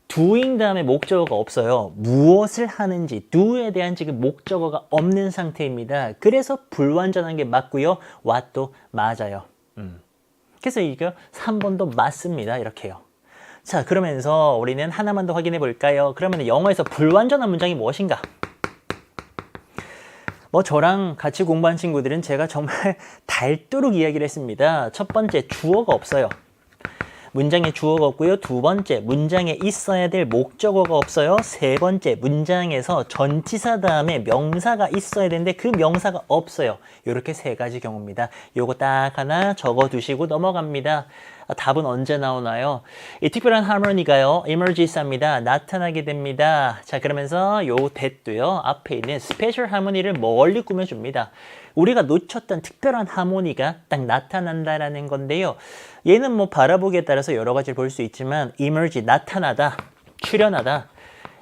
doing 다음에 목적어가 없어요. 무엇을 하는지 do에 대한 지금 목적어가 없는 상태입니다. 그래서 불완전한 게 맞고요. what도 맞아요. 그래서 이거 3번도 맞습니다. 이렇게요. 자, 그러면서 우리는 하나만 더 확인해 볼까요? 그러면 영어에서 불완전한 문장이 무엇인가? 뭐 저랑 같이 공부한 친구들은 제가 정말 닳도록 이야기를 했습니다. 첫 번째, 주어가 없어요. 문장에 주어가 없고요. 두 번째, 문장에 있어야 될 목적어가 없어요. 세 번째, 문장에서 전치사 다음에 명사가 있어야 되는데 그 명사가 없어요. 이렇게 세 가지 경우입니다. 요거 딱 하나 적어두시고 넘어갑니다. 답은 언제 나오나요? 이 특별한 하모니가요. emerge합니다. 나타나게 됩니다. 자, 그러면서 요 that도요. 앞에 있는 스페셜 하모니를 멀리 꾸며줍니다. 우리가 놓쳤던 특별한 하모니가 딱 나타난다라는 건데요. 얘는 뭐 바라보기에 따라서 여러 가지를 볼 수 있지만 emerge, 나타나다, 출현하다.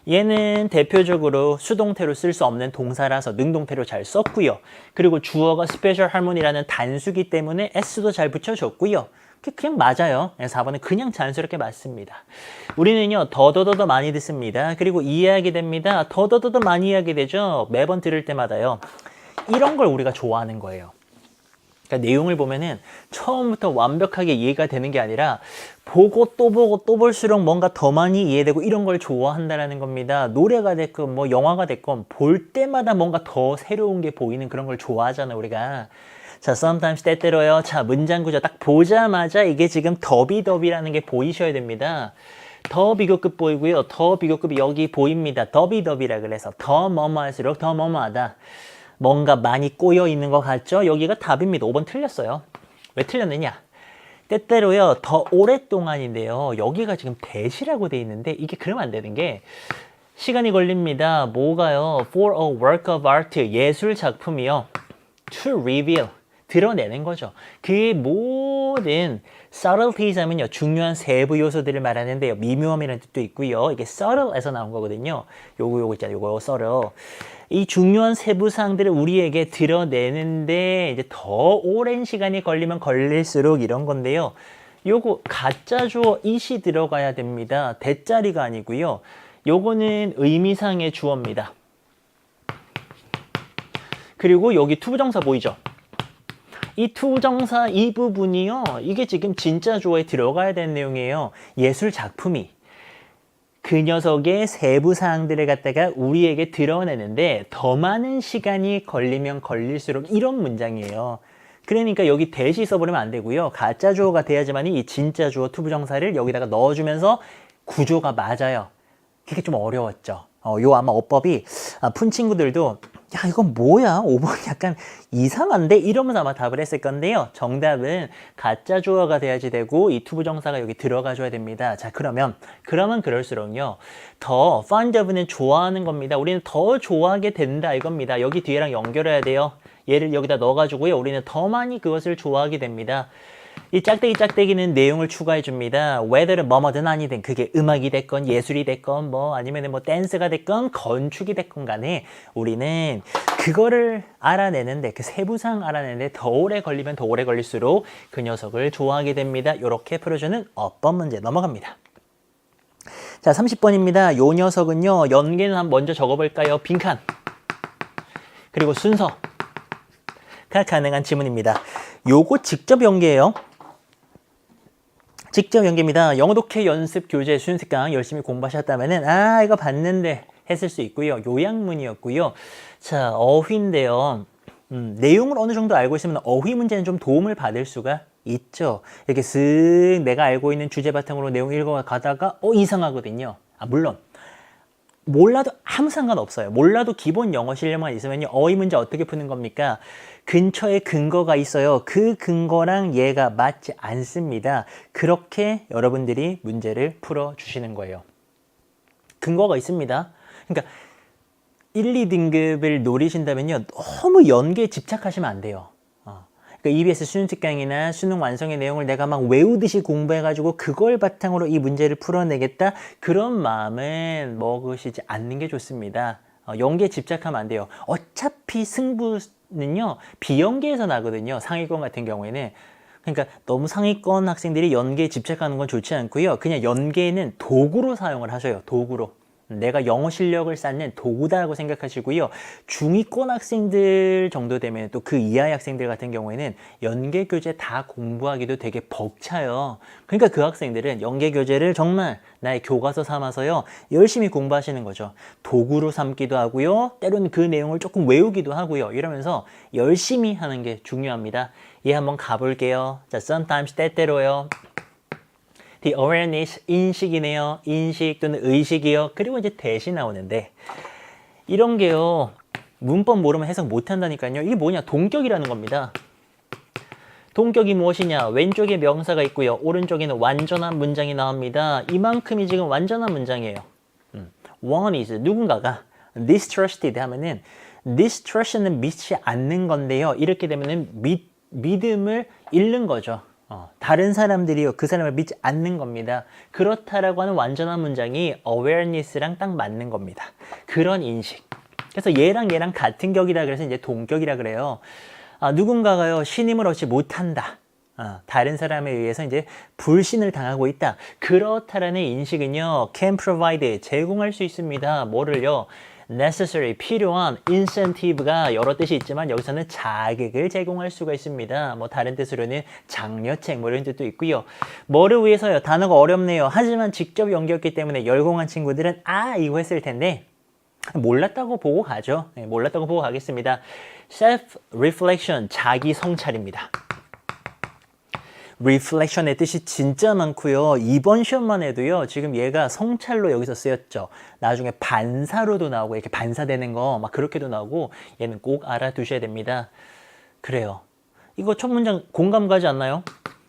얘는 대표적으로 수동태로 쓸 수 없는 동사라서 능동태로 잘 썼고요. 그리고 주어가 스페셜 하모니라는 단수기 때문에 s도 잘 붙여줬고요. 그냥 맞아요. 4번은 그냥 자연스럽게 맞습니다. 우리는요. 더더더더 많이 듣습니다. 그리고 이해하게 됩니다. 더더더더 많이 이해하게 되죠. 매번 들을 때마다요. 이런 걸 우리가 좋아하는 거예요. 그러니까 내용을 보면은 처음부터 완벽하게 이해가 되는 게 아니라 보고 또 볼수록 뭔가 더 많이 이해되고 이런 걸 좋아한다는 겁니다. 노래가 됐건 뭐 영화가 됐건 볼 때마다 뭔가 더 새로운 게 보이는 그런 걸 좋아하잖아요. 우리가. 자, sometimes 때때로요. 자, 문장 구조 딱 보자마자 이게 지금 더비더비라는 게 보이셔야 됩니다. 더 비교급 보이고요. 더 비교급이 여기 보입니다. 더비더비라 그래서 더 뭐뭐할수록 더 뭐뭐하다. 뭔가 많이 꼬여 있는 것 같죠? 여기가 답입니다. 5번 틀렸어요. 왜 틀렸느냐? 때때로요. 더 오랫동안인데요. 여기가 지금 대시라고 돼 있는데 이게 그러면 안 되는 게 시간이 걸립니다. 뭐가요? For a work of art, 예술 작품이요. To reveal, 드러내는 거죠. 그 모든 subtleties 하면요, 중요한 세부 요소들을 말하는데요. 미묘함이라는 뜻도 있고요. 이게 subtle에서 나온 거거든요. 요거 있잖아요. 요거 subtle. 이 중요한 세부 사항들을 우리에게 드러내는데 이제 더 오랜 시간이 걸리면 걸릴수록 이런 건데요. 요거 가짜 주어 it이 들어가야 됩니다. 대자리가 아니고요. 요거는 의미상의 주어입니다. 그리고 여기 투부정사 보이죠? 이 투부정사 이 부분이요. 이게 지금 진짜 주어에 들어가야 되는 내용이에요. 예술 작품이 그 녀석의 세부 사항들을 갖다가 우리에게 드러내는데 더 많은 시간이 걸리면 걸릴수록 이런 문장이에요. 그러니까 여기 대시 써버리면 안 되고요. 가짜 주어가 돼야지만 이 진짜 주어 투부정사를 여기다가 넣어주면서 구조가 맞아요. 그게 좀 어려웠죠. 요 아마 어법이 푼 친구들도 야 이건 뭐야? 5번 약간 이상한데? 이러면서 아마 답을 했을 건데요. 정답은 가짜 주어가 돼야지 되고 이 투부정사가 여기 들어가줘야 됩니다. 자 그러면 그럴수록요. 더 fond of는 좋아하는 겁니다. 우리는 더 좋아하게 된다 이겁니다. 여기 뒤에랑 연결해야 돼요. 얘를 여기다 넣어가지고요. 우리는 더 많이 그것을 좋아하게 됩니다. 이 짝대기는 내용을 추가해 줍니다. whether는 뭐뭐든 아니든 그게 음악이 됐건 예술이 됐건 뭐 아니면 뭐 댄스가 됐건 건축이 됐건 간에 우리는 그거를 알아내는데 그 세부사항 알아내는데 더 오래 걸리면 더 오래 걸릴수록 그 녀석을 좋아하게 됩니다. 이렇게 풀어주는 어법 문제 넘어갑니다. 자 30번입니다. 요 녀석은요. 연계는 한번 먼저 적어볼까요? 빈칸 그리고 순서가 가능한 지문입니다. 요거 직접 연계예요. 직접 연계입니다. 영어 독해 연습 교재 수연습강 열심히 공부하셨다면은 이거 봤는데 했을 수 있고요. 요약문이었고요. 자 어휘인데요. 내용을 어느 정도 알고 있으면 어휘 문제는 좀 도움을 받을 수가 있죠. 이렇게 쓱 내가 알고 있는 주제 바탕으로 내용 읽어가다가 이상하거든요. 물론 몰라도 아무 상관없어요. 몰라도 기본 영어 실력만 있으면요. 어휘 문제 어떻게 푸는 겁니까? 근처에 근거가 있어요. 그 근거랑 얘가 맞지 않습니다. 그렇게 여러분들이 문제를 풀어주시는 거예요. 근거가 있습니다. 그러니까 1, 2등급을 노리신다면요. 너무 연계에 집착하시면 안 돼요. 그러니까 EBS 수능 특강이나 수능 완성의 내용을 내가 막 외우듯이 공부해가지고 그걸 바탕으로 이 문제를 풀어내겠다. 그런 마음은 먹으시지 않는 게 좋습니다. 연계에 집착하면 안 돼요. 어차피 승부는요. 비연계에서 나거든요. 상위권 같은 경우에는. 그러니까 너무 상위권 학생들이 연계에 집착하는 건 좋지 않고요. 그냥 연계는 도구로 사용을 하셔요. 도구로. 내가 영어 실력을 쌓는 도구다라고 생각하시고요. 중위권 학생들 정도 되면 또 그 이하의 학생들 같은 경우에는 연계 교재 다 공부하기도 되게 벅차요. 그러니까 그 학생들은 연계 교재를 정말 나의 교과서 삼아서요. 열심히 공부하시는 거죠. 도구로 삼기도 하고요. 때로는 그 내용을 조금 외우기도 하고요. 이러면서 열심히 하는 게 중요합니다. 얘 한번 가볼게요. 자, sometimes 때때로요. The awareness, 인식이네요. 인식 또는 의식이요. 그리고 이제 대시 나오는데 이런 게요. 문법 모르면 해석 못한다니까요. 이게 뭐냐? 동격이라는 겁니다. 동격이 무엇이냐? 왼쪽에 명사가 있고요. 오른쪽에는 완전한 문장이 나옵니다. 이만큼이 지금 완전한 문장이에요. One is 누군가가 distrusted 하면은 distrust는 믿지 않는 건데요. 이렇게 되면은 믿음을 잃는 거죠. 다른 사람들이요 그 사람을 믿지 않는 겁니다. 그렇다라고 하는 완전한 문장이 awareness랑 딱 맞는 겁니다. 그런 인식. 그래서 얘랑 같은 격이다 그래서 이제 동격이라 그래요. 누군가가요 신임을 얻지 못한다. 다른 사람에 의해서 이제 불신을 당하고 있다. 그렇다라는 인식은요 can provide 제공할 수 있습니다. 뭐를요? necessary, 필요한 incentive가 여러 뜻이 있지만 여기서는 자격을 제공할 수가 있습니다. 뭐 다른 뜻으로는 장려책 뭐 이런 뜻도 있고요. 뭐를 위해서요? 단어가 어렵네요. 하지만 직접 연결했기 때문에 열공한 친구들은 이거 했을 텐데 몰랐다고 보고 가죠. 네, 몰랐다고 보고 가겠습니다. self-reflection, 자기 성찰입니다. reflection의 뜻이 진짜 많고요. 이번 시험만 해도요. 지금 얘가 성찰로 여기서 쓰였죠. 나중에 반사로도 나오고 이렇게 반사되는 거 막 그렇게도 나오고 얘는 꼭 알아두셔야 됩니다. 그래요. 이거 첫 문장 공감 가지 않나요?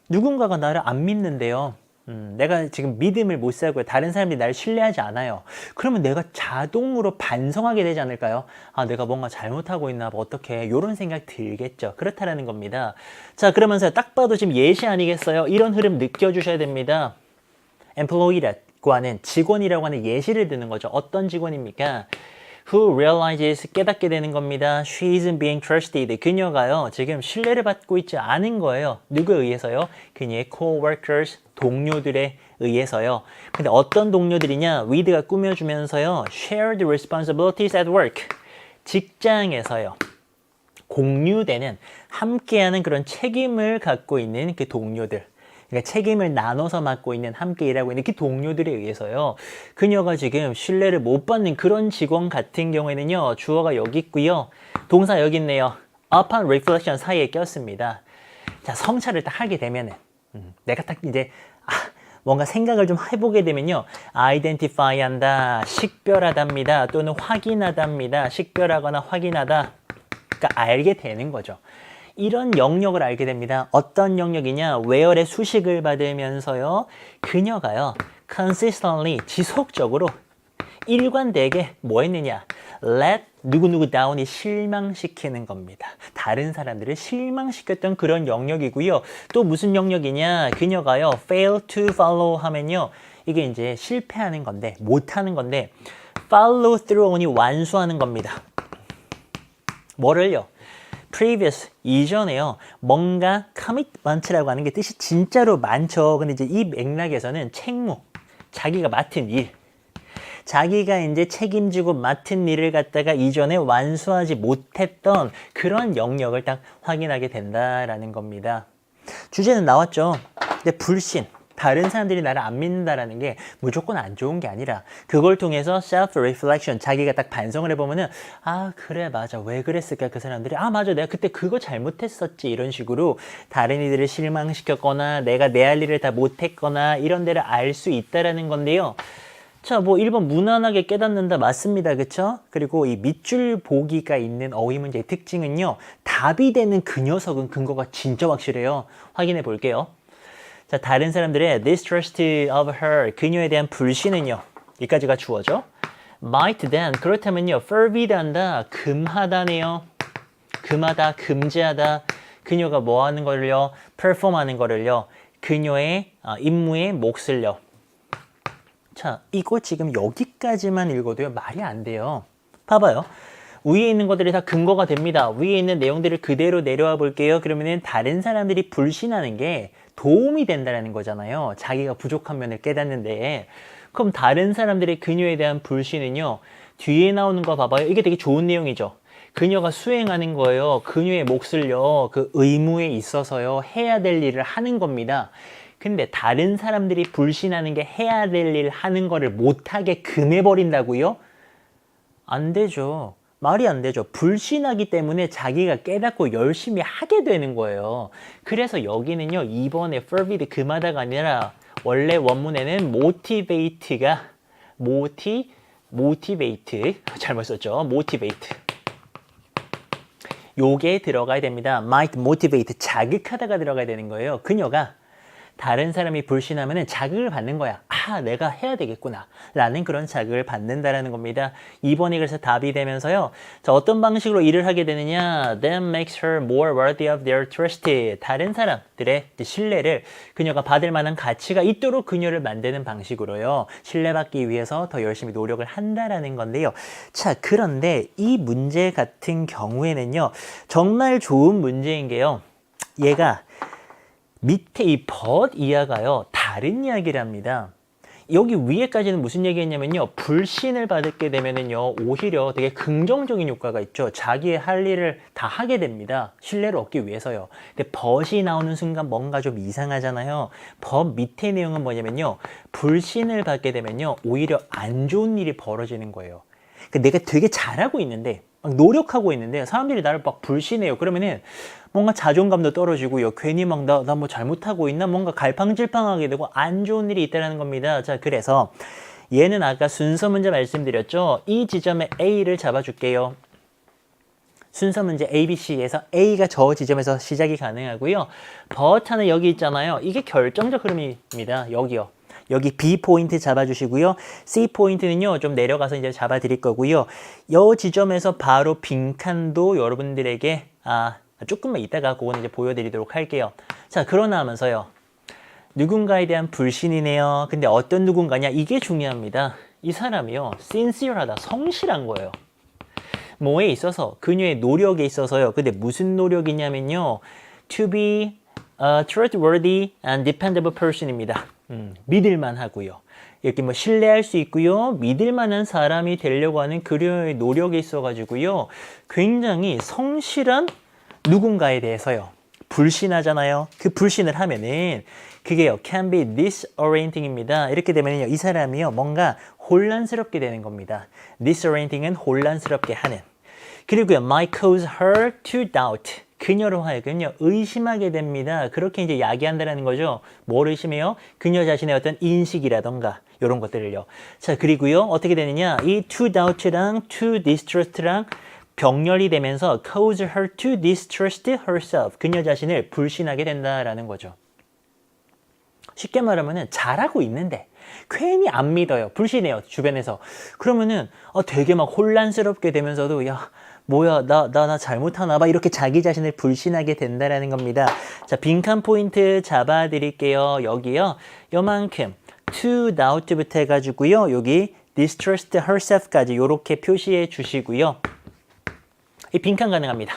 누군가가 나를 안 믿는데요. 내가 지금 믿음을 못 살고요. 다른 사람들이 나를 신뢰하지 않아요. 그러면 내가 자동으로 반성하게 되지 않을까요? 아, 내가 뭔가 잘못하고 있나 봐. 어떡해. 이런 생각 들겠죠. 그렇다라는 겁니다. 자, 그러면서 딱 봐도 지금 예시 아니겠어요? 이런 흐름 느껴주셔야 됩니다. employee라고 하는 직원이라고 하는 예시를 드는 거죠. 어떤 직원입니까? Who realizes 깨닫게 되는 겁니다. She isn't being trusted. 그녀가요 지금 신뢰를 받고 있지 않은 거예요. 누구에 의해서요? 그녀의 coworkers 동료들에 의해서요. 근데 어떤 동료들이냐? with가 꾸며주면서요. shared responsibilities at work. 직장에서요. 공유되는 함께하는 그런 책임을 갖고 있는 그 동료들. 그러니까 책임을 나눠서 맡고 있는 함께 일하고 있는 그 동료들에 의해서요. 그녀가 지금 신뢰를 못 받는 그런 직원 같은 경우에는요. 주어가 여기 있고요. 동사 여기 있네요. upon reflection 사이에 꼈습니다. 자, 성찰을 딱 하게 되면은 내가 딱 이제 뭔가 생각을 좀 해보게 되면요. identify 한다, 식별하답니다. 또는 확인하답니다. 식별하거나 확인하다. 그러니까 알게 되는 거죠. 이런 영역을 알게 됩니다. 어떤 영역이냐? where의 수식을 받으면서요. 그녀가요. consistently 지속적으로 일관되게 뭐 했느냐? let 누구누구 down이 실망시키는 겁니다. 다른 사람들을 실망시켰던 그런 영역이고요. 또 무슨 영역이냐? 그녀가요. fail to follow 하면요. 이게 이제 실패하는 건데 못하는 건데 follow through on이 완수하는 겁니다. 뭐를요? previous 이전에요. 뭔가 commitment라고 하는 게 뜻이 진짜로 많죠. 근데 이제 이 맥락에서는 책무, 자기가 맡은 일, 자기가 이제 책임지고 맡은 일을 갖다가 이전에 완수하지 못했던 그런 영역을 딱 확인하게 된다라는 겁니다. 주제는 나왔죠. 근데 불신. 다른 사람들이 나를 안 믿는다라는 게 무조건 안 좋은 게 아니라 그걸 통해서 self-reflection, 자기가 딱 반성을 해보면은 아 그래 맞아 왜 그랬을까 그 사람들이 아 맞아 내가 그때 그거 잘못했었지 이런 식으로 다른 이들을 실망시켰거나 내가 내 할 일을 다 못했거나 이런 데를 알 수 있다라는 건데요. 자, 뭐 1번 무난하게 깨닫는다 맞습니다. 그쵸? 그리고 이 밑줄 보기가 있는 어휘 문제의 특징은요. 답이 되는 그 녀석은 근거가 진짜 확실해요. 확인해 볼게요. 자, 다른 사람들의 distrust of her, 그녀에 대한 불신은요. 여기까지가 주어죠. might then, 그렇다면요. forbid 한다, 금하다네요. 금하다, 금지하다. 그녀가 뭐 하는 거를요? perform 하는 거를요. 그녀의 임무에 몫을요. 자, 이거 지금 여기까지만 읽어도요. 말이 안 돼요. 봐봐요. 위에 있는 것들이 다 근거가 됩니다. 위에 있는 내용들을 그대로 내려와 볼게요. 그러면은 다른 사람들이 불신하는 게 도움이 된다는 거잖아요. 자기가 부족한 면을 깨닫는데. 그럼 다른 사람들의 그녀에 대한 불신은요. 뒤에 나오는 거 봐봐요. 이게 되게 좋은 내용이죠. 그녀가 수행하는 거예요. 그녀의 몫을요. 그 의무에 있어서요. 해야 될 일을 하는 겁니다. 근데 다른 사람들이 불신하는 게 해야 될 일 하는 거를 못하게 금해버린다고요? 안 되죠. 말이 안 되죠. 불신하기 때문에 자기가 깨닫고 열심히 하게 되는 거예요. 그래서 여기는요. 2번에 forbid 금하다가 아니라 원래 원문에는 motivate가 motivate 잘못 썼죠. motivate 요게 들어가야 됩니다. might motivate 자극하다가 들어가야 되는 거예요. 그녀가 다른 사람이 불신하면 자극을 받는 거야. 아, 내가 해야 되겠구나. 라는 그런 자극을 받는다라는 겁니다. 2번이 그래서 답이 되면서요. 자, 어떤 방식으로 일을 하게 되느냐. That makes her more worthy of their trust. 다른 사람들의 신뢰를 그녀가 받을 만한 가치가 있도록 그녀를 만드는 방식으로요. 신뢰받기 위해서 더 열심히 노력을 한다라는 건데요. 자, 그런데 이 문제 같은 경우에는요. 정말 좋은 문제인 게요. 얘가 밑에 이 but 이하가요 다른 이야기를 합니다. 여기 위에까지는 무슨 얘기했냐면요. 불신을 받게 되면은요 오히려 되게 긍정적인 효과가 있죠. 자기의 할 일을 다 하게 됩니다. 신뢰를 얻기 위해서요. 근데 but이 나오는 순간 뭔가 좀 이상하잖아요. but 밑에 내용은 뭐냐면요. 불신을 받게 되면요 오히려 안 좋은 일이 벌어지는 거예요. 그러니까 내가 되게 잘하고 있는데 막 노력하고 있는데 사람들이 나를 막 불신해요. 그러면은 뭔가 자존감도 떨어지고요. 괜히 막 나 뭐 잘못하고 있나 뭔가 갈팡질팡하게 되고 안 좋은 일이 있다는 겁니다. 자, 그래서 얘는 아까 순서 문제 말씀드렸죠. 이 지점에 A를 잡아줄게요. 순서 문제 A, B, C에서 A가 저 지점에서 시작이 가능하고요. but는 여기 있잖아요. 이게 결정적 흐름입니다. 여기요. 여기 B 포인트 잡아주시고요. C 포인트는요, 좀 내려가서 이제 잡아드릴 거고요. 이 지점에서 바로 빈칸도 여러분들에게, 조금만 이따가 그거는 이제 보여드리도록 할게요. 자, 그러나 하면서요. 누군가에 대한 불신이네요. 근데 어떤 누군가냐? 이게 중요합니다. 이 사람이요, sincere하다, 성실한 거예요. 뭐에 있어서? 그녀의 노력에 있어서요. 근데 무슨 노력이냐면요. to be a trustworthy and dependable person입니다. 믿을만 하고요. 이렇게 뭐 신뢰할 수 있고요. 믿을만한 사람이 되려고 하는 그녀의 노력에 있어가지고요. 굉장히 성실한 누군가에 대해서요. 불신하잖아요. 그 불신을 하면은 그게요. can be disorienting입니다. 이렇게 되면요. 이 사람이요. 뭔가 혼란스럽게 되는 겁니다. disorienting은 혼란스럽게 하는. 그리고요. might cause her to doubt. 그녀로 하여금요. 의심하게 됩니다. 그렇게 이제 야기한다는 거죠. 뭘 의심해요? 그녀 자신의 어떤 인식이라던가 이런 것들을요. 자, 그리고요. 어떻게 되느냐? 이 to doubt랑 to distrust랑 병렬이 되면서 cause her to distrust herself. 그녀 자신을 불신하게 된다라는 거죠. 쉽게 말하면은 잘하고 있는데 괜히 안 믿어요. 불신해요. 주변에서. 그러면은 되게 막 혼란스럽게 되면서도 야, 뭐야, 나 잘못하나 봐. 이렇게 자기 자신을 불신하게 된다라는 겁니다. 자, 빈칸 포인트 잡아 드릴게요. 여기요. 요만큼 to doubt부터 해가지고요. 여기 distrust herself까지 이렇게 표시해 주시고요. 이 빈칸 가능합니다.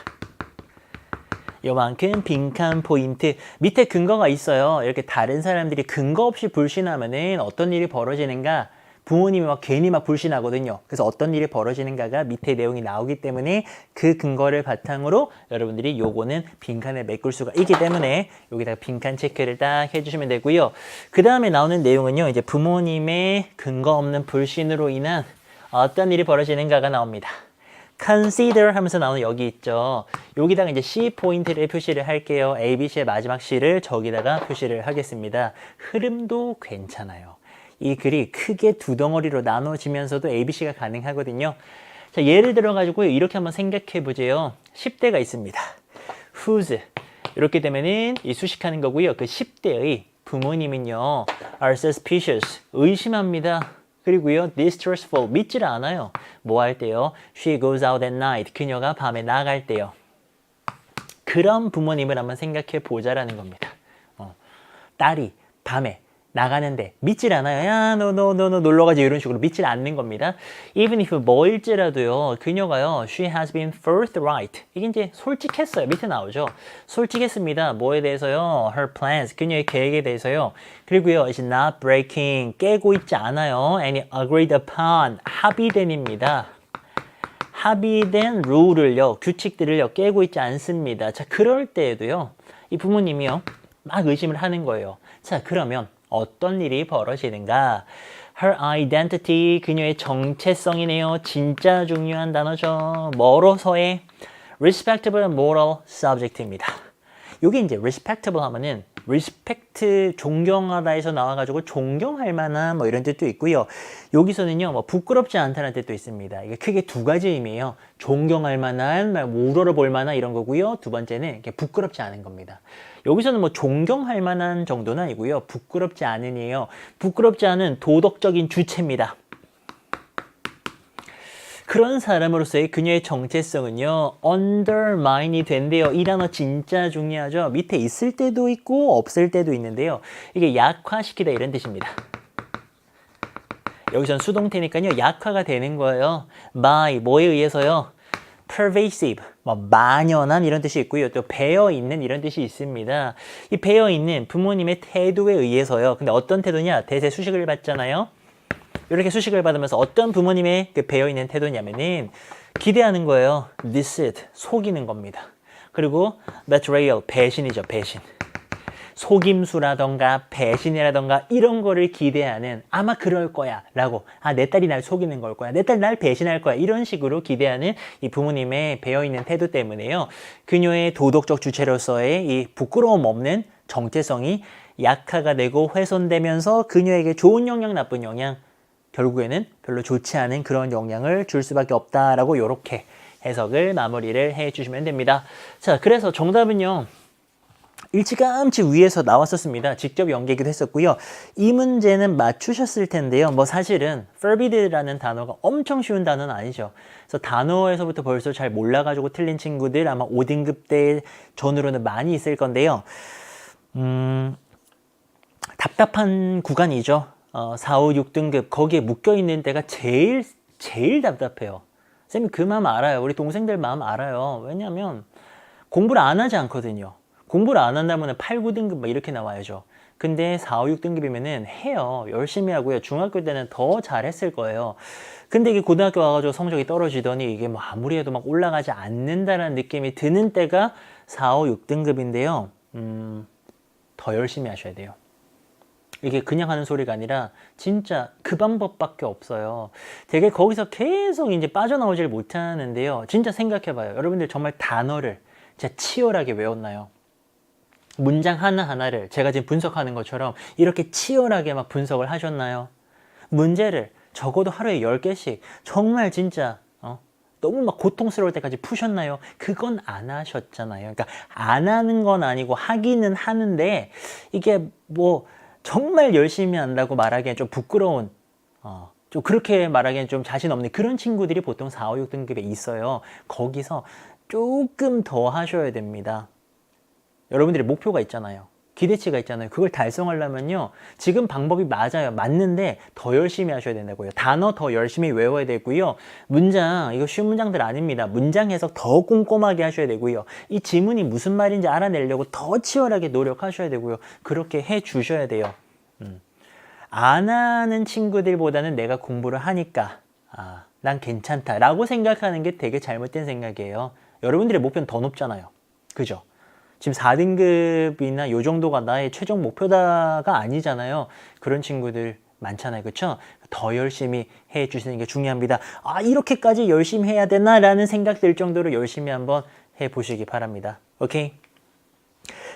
요만큼 빈칸 포인트. 밑에 근거가 있어요. 이렇게 다른 사람들이 근거 없이 불신하면은 어떤 일이 벌어지는가? 부모님이 막 괜히 막 불신하거든요. 그래서 어떤 일이 벌어지는가가 밑에 내용이 나오기 때문에 그 근거를 바탕으로 여러분들이 요거는 빈칸에 메꿀 수가 있기 때문에 여기다가 빈칸 체크를 딱 해주시면 되고요. 그 다음에 나오는 내용은요. 이제 부모님의 근거 없는 불신으로 인한 어떤 일이 벌어지는가가 나옵니다. consider 하면서 나오는 여기 있죠. 여기다가 이제 C 포인트를 표시를 할게요. A, B, C의 마지막 C를 저기다가 표시를 하겠습니다. 흐름도 괜찮아요. 이 글이 크게 두 덩어리로 나눠지면서도 ABC가 가능하거든요. 자, 예를 들어가지고 이렇게 한번 생각해 보세요. 10대가 있습니다. whose 이렇게 되면은 이 수식하는 거고요. 그 10대의 부모님은요. are suspicious 의심합니다. 그리고요. distrustful 믿질 않아요. 뭐 할 때요? she goes out at night 그녀가 밤에 나갈 때요. 그런 부모님을 한번 생각해 보자라는 겁니다. 딸이 밤에 나가는데 믿질 않아요. 야, 너 놀러 가지 이런 식으로 믿질 않는 겁니다. Even if 뭐일지라도요. 그녀가요. She has been forthright. 이게 이제 솔직했어요. 밑에 나오죠. 솔직했습니다. 뭐에 대해서요? Her plans. 그녀의 계획에 대해서요. 그리고요. It's not breaking. 깨고 있지 않아요. Any agreed upon. 합의된입니다. 합의된 룰을요. 규칙들을요. 깨고 있지 않습니다. 자, 그럴 때에도요. 이 부모님이요. 막 의심을 하는 거예요. 자, 그러면 어떤 일이 벌어지는가? Her identity, 그녀의 정체성이네요. 진짜 중요한 단어죠. 뭐로서의 respectable moral subject입니다. 이게 이제 respectable 하면은 respect, 존경하다에서 나와가지고 존경할 만한 뭐 이런 뜻도 있고요. 여기서는요, 뭐 부끄럽지 않다는 뜻도 있습니다. 이게 크게 두 가지 의미예요. 존경할 만한, 우러러볼 만한 이런 거고요. 두 번째는 이렇게 부끄럽지 않은 겁니다. 여기서는 뭐 존경할 만한 정도는 아니고요. 부끄럽지 않으니에요. 부끄럽지 않은 도덕적인 주체입니다. 그런 사람으로서의 그녀의 정체성은요. undermine이 된대요. 이 단어 진짜 중요하죠. 밑에 있을 때도 있고 없을 때도 있는데요. 이게 약화시키다 이런 뜻입니다. 여기선 수동태니까요. 약화가 되는 거예요. by 뭐에 의해서요? pervasive, 뭐 만연한 이런 뜻이 있고요. 또 배어있는 이런 뜻이 있습니다. 이 배어있는 부모님의 태도에 의해서요. 근데 어떤 태도냐? 대세 수식을 받잖아요. 이렇게 수식을 받으면서 어떤 부모님의 그 배어있는 태도냐면은 기대하는 거예요. deceit, 속이는 겁니다. 그리고 betrayal, 배신이죠. 배신. 속임수라던가 배신이라던가 이런 거를 기대하는 아마 그럴 거야 라고 내 딸이 날 속이는 걸 거야 내 딸 날 배신할 거야 이런 식으로 기대하는 이 부모님의 배어있는 태도 때문에요. 그녀의 도덕적 주체로서의 이 부끄러움 없는 정체성이 약화가 되고 훼손되면서 그녀에게 좋은 영향 나쁜 영향 결국에는 별로 좋지 않은 그런 영향을 줄 수밖에 없다라고 이렇게 해석을 마무리를 해주시면 됩니다. 자, 그래서 정답은요. 일찌감치 위에서 나왔었습니다. 직접 연계기도 했었고요. 이 문제는 맞추셨을 텐데요. 뭐 사실은 forbid라는 단어가 엄청 쉬운 단어는 아니죠. 그래서 단어에서부터 벌써 잘 몰라가지고 틀린 친구들 아마 5등급 대 전후로는 많이 있을 건데요. 답답한 구간이죠. 4, 5, 6등급 거기에 묶여있는 데가 제일 답답해요. 쌤이 그 마음 알아요. 우리 동생들 마음 알아요. 왜냐면 공부를 안 하지 않거든요. 공부를 안 한다면 8, 9등급 막 이렇게 나와야죠. 근데 4, 5, 6등급이면은 해요. 열심히 하고요. 중학교 때는 더 잘했을 거예요. 근데 이게 고등학교 와가지고 성적이 떨어지더니 이게 뭐 아무리 해도 막 올라가지 않는다라는 느낌이 드는 때가 4, 5, 6등급인데요. 더 열심히 하셔야 돼요. 이게 그냥 하는 소리가 아니라 진짜 그 방법밖에 없어요. 되게 거기서 계속 이제 빠져나오질 못하는데요. 진짜 생각해봐요. 여러분들 정말 단어를 진짜 치열하게 외웠나요? 문장 하나하나를 제가 지금 분석하는 것처럼 이렇게 치열하게 막 분석을 하셨나요? 문제를 적어도 하루에 10개씩 정말 진짜 너무 막 고통스러울 때까지 푸셨나요? 그건 안 하셨잖아요. 그러니까 안 하는 건 아니고 하기는 하는데 이게 뭐 정말 열심히 한다고 말하기엔 좀 부끄러운 좀 그렇게 말하기엔 좀 자신 없는 그런 친구들이 보통 4, 5, 6등급에 있어요. 거기서 조금 더 하셔야 됩니다. 여러분들이 목표가 있잖아요. 기대치가 있잖아요. 그걸 달성하려면요. 지금 방법이 맞아요. 맞는데 더 열심히 하셔야 된다고요. 단어 더 열심히 외워야 되고요. 문장, 이거 쉬운 문장들 아닙니다. 문장 해석 더 꼼꼼하게 하셔야 되고요. 이 지문이 무슨 말인지 알아내려고 더 치열하게 노력하셔야 되고요. 그렇게 해 주셔야 돼요. 안 하는 친구들보다는 내가 공부를 하니까 난 괜찮다라고 생각하는 게 되게 잘못된 생각이에요. 여러분들의 목표는 더 높잖아요. 그죠? 지금 4등급이나 요 정도가 나의 최종 목표다가 아니잖아요. 그런 친구들 많잖아요. 그렇죠? 더 열심히 해주시는 게 중요합니다. 이렇게까지 열심히 해야 되나? 라는 생각 들 정도로 열심히 한번 해보시기 바랍니다. 오케이?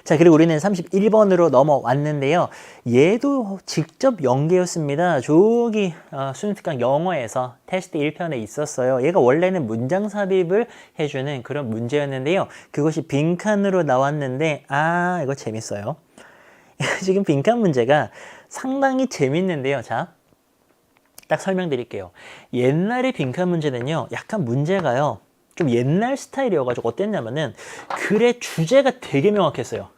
자, 그리고 우리는 31번으로 넘어왔는데요. 얘도 직접 연계였습니다. 저기 수능특강 영어에서 테스트 1편에 있었어요. 얘가 원래는 문장 삽입을 해주는 그런 문제였는데요. 그것이 빈칸으로 나왔는데 이거 재밌어요. 지금 빈칸 문제가 상당히 재밌는데요. 자, 딱 설명드릴게요. 옛날의 빈칸 문제는요. 약간 문제가요. 좀 옛날 스타일이어가지고 어땠냐면은 글의 주제가 되게 명확했어요.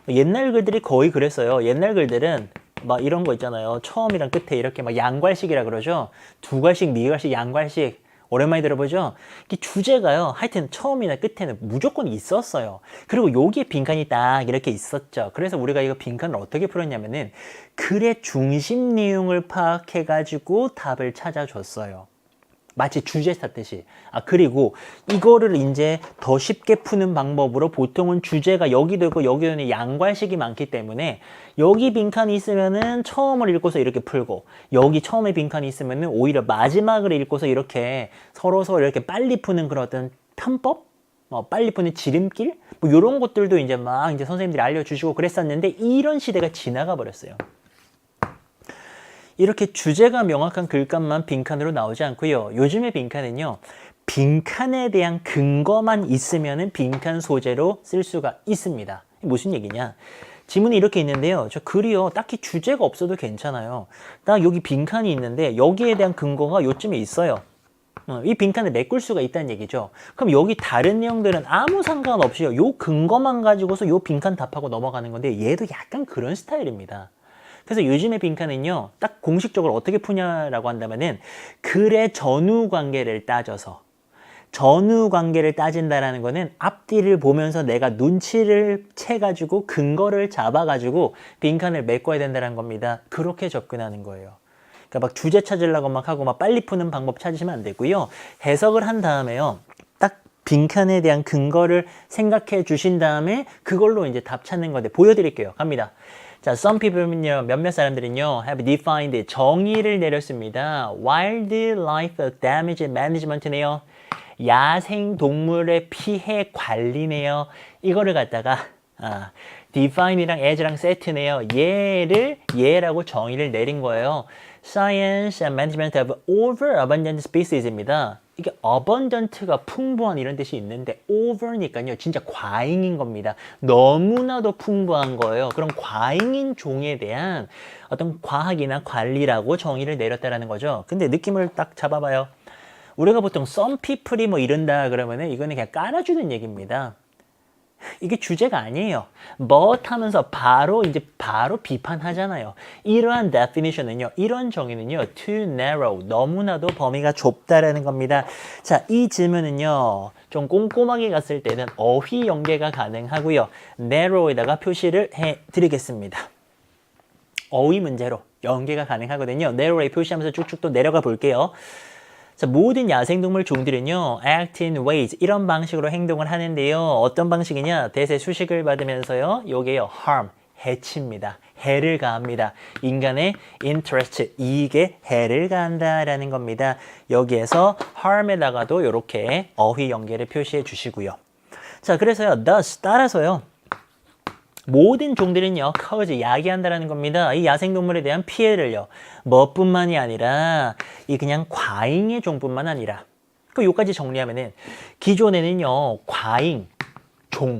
옛날 글들이 거의 그랬어요. 옛날 글들은 막 이런 거 있잖아요. 처음이랑 끝에 이렇게 막 양괄식이라 그러죠. 두 괄식, 네 괄식, 양괄식. 오랜만에 들어보죠? 이 주제가요. 하여튼 처음이나 끝에는 무조건 있었어요. 그리고 여기에 빈칸이 딱 이렇게 있었죠. 그래서 우리가 이거 빈칸을 어떻게 풀었냐면은 글의 중심 내용을 파악해가지고 답을 찾아줬어요. 마치 주제 탔듯이. 그리고 이거를 이제 더 쉽게 푸는 방법으로 보통은 주제가 여기도 있고 여기는 양괄식이 많기 때문에 여기 빈칸이 있으면은 처음을 읽고서 이렇게 풀고 여기 처음에 빈칸이 있으면은 오히려 마지막을 읽고서 이렇게 서로 이렇게 빨리 푸는 그런 어떤 편법? 빨리 푸는 지름길? 뭐 이런 것들도 이제 막 이제 선생님들이 알려주시고 그랬었는데 이런 시대가 지나가 버렸어요. 이렇게 주제가 명확한 글감만 빈칸으로 나오지 않고요. 요즘의 빈칸은요. 빈칸에 대한 근거만 있으면은 빈칸 소재로 쓸 수가 있습니다. 무슨 얘기냐? 지문이 이렇게 있는데요. 저 글이요. 딱히 주제가 없어도 괜찮아요. 딱 여기 빈칸이 있는데 여기에 대한 근거가 요쯤에 있어요. 이 빈칸을 메꿀 수가 있다는 얘기죠. 그럼 여기 다른 내용들은 아무 상관없이요. 요 근거만 가지고서 요 빈칸 답하고 넘어가는 건데 얘도 약간 그런 스타일입니다. 그래서 요즘의 빈칸은요, 딱 공식적으로 어떻게 푸냐라고 한다면은 글의 전후 관계를 따져서 전후 관계를 따진다라는 거는 앞뒤를 보면서 내가 눈치를 채가지고 근거를 잡아가지고 빈칸을 메꿔야 된다는 겁니다. 그렇게 접근하는 거예요. 그러니까 막 주제 찾으려고 막 하고 막 빨리 푸는 방법 찾으시면 안 되고요. 해석을 한 다음에요. 딱 빈칸에 대한 근거를 생각해 주신 다음에 그걸로 이제 답 찾는 건데 보여드릴게요. 갑니다. 자, some people는요, 몇몇 사람들은요, have defined 정의를 내렸습니다. wildlife damage management네요. 야생 동물의 피해 관리네요. 이거를 갖다가 define이랑 as랑 set네요. 얘라고 정의를 내린 거예요. Science and management of overabundant species입니다. 이게 abundant가 풍부한 이런 뜻이 있는데 over니까요. 진짜 과잉인 겁니다. 너무나도 풍부한 거예요. 그럼 과잉인 종에 대한 어떤 과학이나 관리라고 정의를 내렸다라는 거죠. 근데 느낌을 딱 잡아봐요. 우리가 보통 some people이 뭐 이런다 그러면은 이거는 그냥 깔아주는 얘기입니다. 이게 주제가 아니에요. but 하면서 바로 비판하잖아요. 이러한 definition은요, 이런 정의는요, too narrow, 너무나도 범위가 좁다라는 겁니다. 자, 이 질문은요, 좀 꼼꼼하게 갔을 때는 어휘 연계가 가능하고요, narrow에다가 표시를 해드리겠습니다. 어휘 문제로 연계가 가능하거든요. narrow에 표시하면서 쭉쭉 또 내려가 볼게요. 자, 모든 야생동물 종들은요, act in ways, 이런 방식으로 행동을 하는데요. 어떤 방식이냐? 대세 수식을 받으면서요, 요게요, harm, 해칩니다. 해를 가합니다. 인간의 interest, 이익에 해를 가한다라는 겁니다. 여기에서 harm에다가도 이렇게 어휘 연계를 표시해 주시고요. 자, 그래서요, thus, 따라서요, 모든 종들은요, cause, 야기한다라는 겁니다. 이 야생동물에 대한 피해를요, 뭐뿐만이 아니라 이 그냥 과잉의 종뿐만 아니라, 그 요까지 정리하면은 기존에는요, 과잉, 종,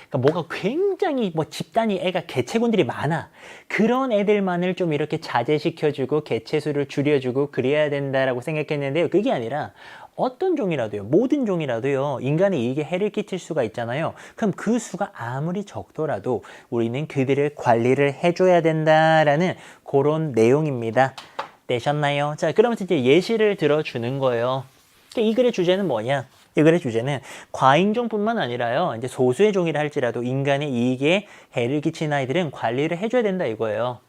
그러니까 뭐가 굉장히 뭐 집단이 애가 개체군들이 많아. 그런 애들만을 좀 이렇게 자제시켜주고 개체수를 줄여주고 그래야 된다라고 생각했는데요. 그게 아니라 어떤 종이라도요, 모든 종이라도요, 인간의 이익에 해를 끼칠 수가 있잖아요. 그럼 그 수가 아무리 적더라도 우리는 그들을 관리를 해줘야 된다라는 그런 내용입니다. 되셨나요? 자, 그러면서 이제 예시를 들어주는 거예요. 이 글의 주제는 뭐냐? 이 글의 주제는 과잉종뿐만 아니라요, 이제 소수의 종이라 할지라도 인간의 이익에 해를 끼친 아이들은 관리를 해줘야 된다 이거예요.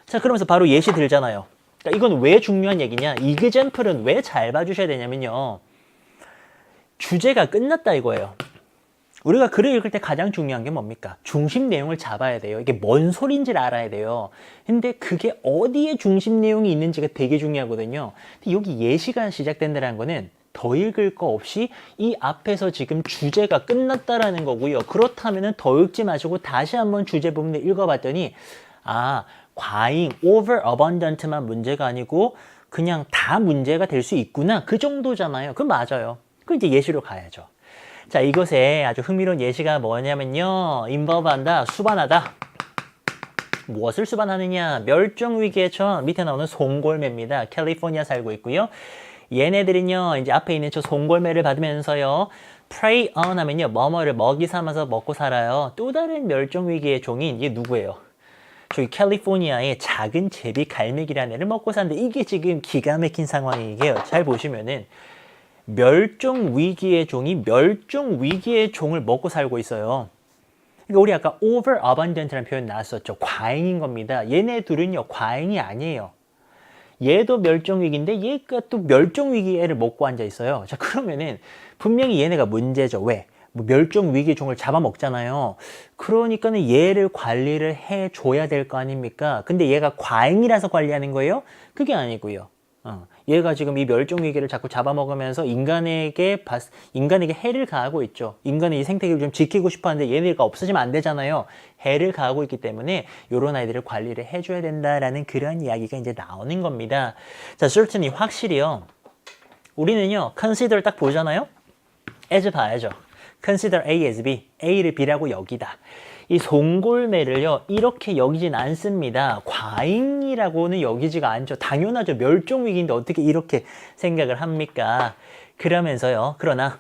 자, 그러면서 바로 예시 들잖아요. 그러니까 이건 왜 중요한 얘기냐? 이그젠플은 왜 잘 봐주셔야 되냐면요, 주제가 끝났다 이거예요. 우리가 글을 읽을 때 가장 중요한 게 뭡니까? 중심 내용을 잡아야 돼요. 이게 뭔 소리인지를 알아야 돼요. 근데 그게 어디에 중심 내용이 있는지가 되게 중요하거든요. 근데 여기 예시가 시작된다는 거는 더 읽을 거 없이 이 앞에서 지금 주제가 끝났다라는 거고요. 그렇다면 더 읽지 마시고 다시 한번 주제 부분을 읽어봤더니, 아, 과잉, over abundant만 문제가 아니고 그냥 다 문제가 될 수 있구나. 그 정도잖아요. 그건 맞아요. 그럼 이제 예시로 가야죠. 자, 이것에 아주 흥미로운 예시가 뭐냐면요, involve한다, 수반하다. 무엇을 수반하느냐? 멸종위기에 처한 밑에 나오는 송골매입니다. 캘리포니아 살고 있고요. 얘네들은요, 이제 앞에 있는 저 송골매를 받으면서요, prey on 하면요, 뭐뭐를 먹이 삼아서 먹고 살아요. 또 다른 멸종위기의 종인 이게 누구예요? 저기 캘리포니아의 작은 제비 갈매기라는 애를 먹고 사는데, 이게 지금 기가 막힌 상황이게요. 잘 보시면은 멸종위기의 종이 멸종위기의 종을 먹고 살고 있어요. 그러니까 우리 아까 over abundant라는 표현 나왔었죠. 과잉인 겁니다. 얘네 둘은요, 과잉이 아니에요. 얘도 멸종위기인데 얘가 또 멸종위기 애를 먹고 앉아 있어요. 자, 그러면은 분명히 얘네가 문제죠. 왜? 뭐 멸종위기 종을 잡아먹잖아요. 그러니까는 얘를 관리를 해줘야 될 거 아닙니까? 근데 얘가 과잉이라서 관리하는 거예요? 그게 아니고요. 얘가 지금 이 멸종위기를 자꾸 잡아먹으면서 인간에게 해를 가하고 있죠. 인간의 이 생태계를 좀 지키고 싶어 하는데 얘네가 없어지면 안 되잖아요. 해를 가하고 있기 때문에 이런 아이들을 관리를 해줘야 된다라는 그런 이야기가 이제 나오는 겁니다. 자, certainly, 확실히요. 우리는요, consider 딱 보잖아요. as 봐야죠. consider A as B, A를 B라고 여기다. 이 송골매를요, 이렇게 여기진 않습니다. 과잉이라고는 여기지가 않죠. 당연하죠. 멸종위기인데 어떻게 이렇게 생각을 합니까? 그러면서요, 그러나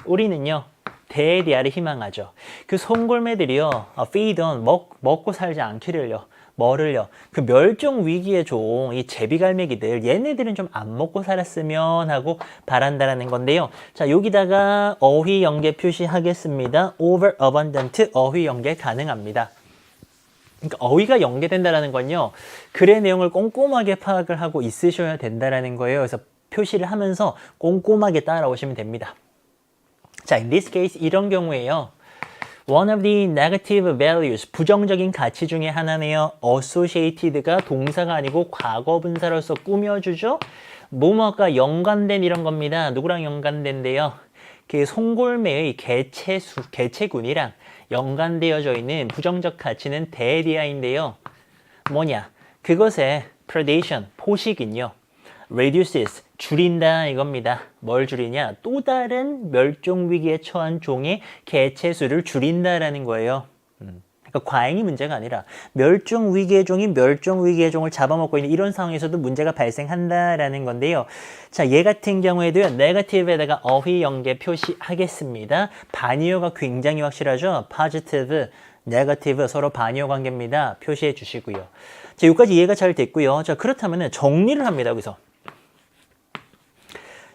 우리는요, 대대아를 희망하죠. 그 송골매들이요, feed on, 먹고 살지 않기를요, 뭐를요? 그 멸종 위기의 종, 이 제비갈매기들, 얘네들은 좀 안 먹고 살았으면 하고 바란다라는 건데요. 자, 여기다가 어휘 연계 표시하겠습니다. over abundant 어휘 연계 가능합니다. 그러니까 어휘가 연계된다라는 건요, 글의 내용을 꼼꼼하게 파악을 하고 있으셔야 된다라는 거예요. 그래서 표시를 하면서 꼼꼼하게 따라오시면 됩니다. 자, in this case, 이런 경우에요, one of the negative values, 부정적인 가치 중에 하나네요. associated가 동사가 아니고 과거 분사로서 꾸며주죠. 뭐뭐가 연관된 이런 겁니다. 누구랑 연관된데요? 그 송골매의 개체군이랑 연관되어져 있는 부정적 가치는 대디아인데요. 뭐냐? 그것의 predation, 포식은요, reduces, 줄인다 이겁니다. 뭘 줄이냐? 또 다른 멸종 위기에 처한 종의 개체수를 줄인다라는 거예요. 그러니까 과잉이 문제가 아니라 멸종 위기의 종이 멸종 위기의 종을 잡아먹고 있는 이런 상황에서도 문제가 발생한다라는 건데요. 자, 얘 같은 경우에도요. 네거티브에다가 어휘 연계 표시하겠습니다. 반의어가 굉장히 확실하죠. positive, 네거티브 서로 반의어 관계입니다. 표시해 주시고요. 자, 여기까지 이해가 잘 됐고요. 자, 그렇다면 정리를 합니다. 여기서.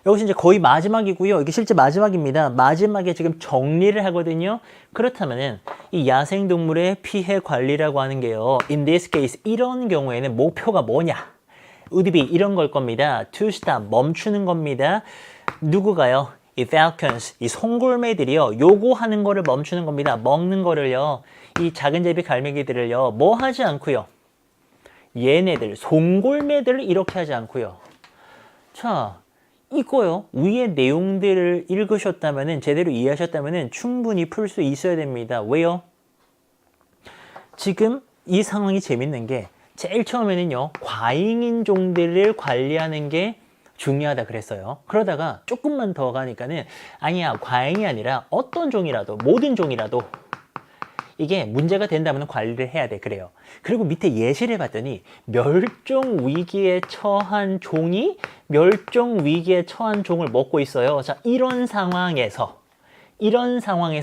여기서 이제 거의 마지막이고요. 이게 실제 마지막입니다. 마지막에 지금 정리를 하거든요. 그렇다면은 이 야생동물의 피해 관리라고 하는 게요. In this case, 이런 경우에는 목표가 뭐냐? would be 이런 걸 겁니다. To stop, 멈추는 겁니다. 누구가요? 이 falcons, 이 송골매들이요. 요거 하는 거를 멈추는 겁니다. 먹는 거를요. 이 작은 제비 갈매기들을요. 뭐 하지 않고요. 얘네들, 송골매들을 이렇게 하지 않고요. 자, 이거요. 위의 내용들을 읽으셨다면 제대로 이해하셨다면 충분히 풀 수 있어야 됩니다. 왜요? 지금 이 상황이 재밌는 게 제일 처음에는요. 과잉인 종들을 관리하는 게 중요하다 그랬어요. 그러다가 조금만 더 가니까는 아니야. 과잉이 아니라 어떤 종이라도 모든 종이라도 이게 문제가 된다면 관리를 해야 돼. 그래요. 그리고 밑에 예시를 봤더니 멸종 위기에 처한 종이 멸종 위기에 처한 종을 먹고 있어요. 자, 이런 상황에서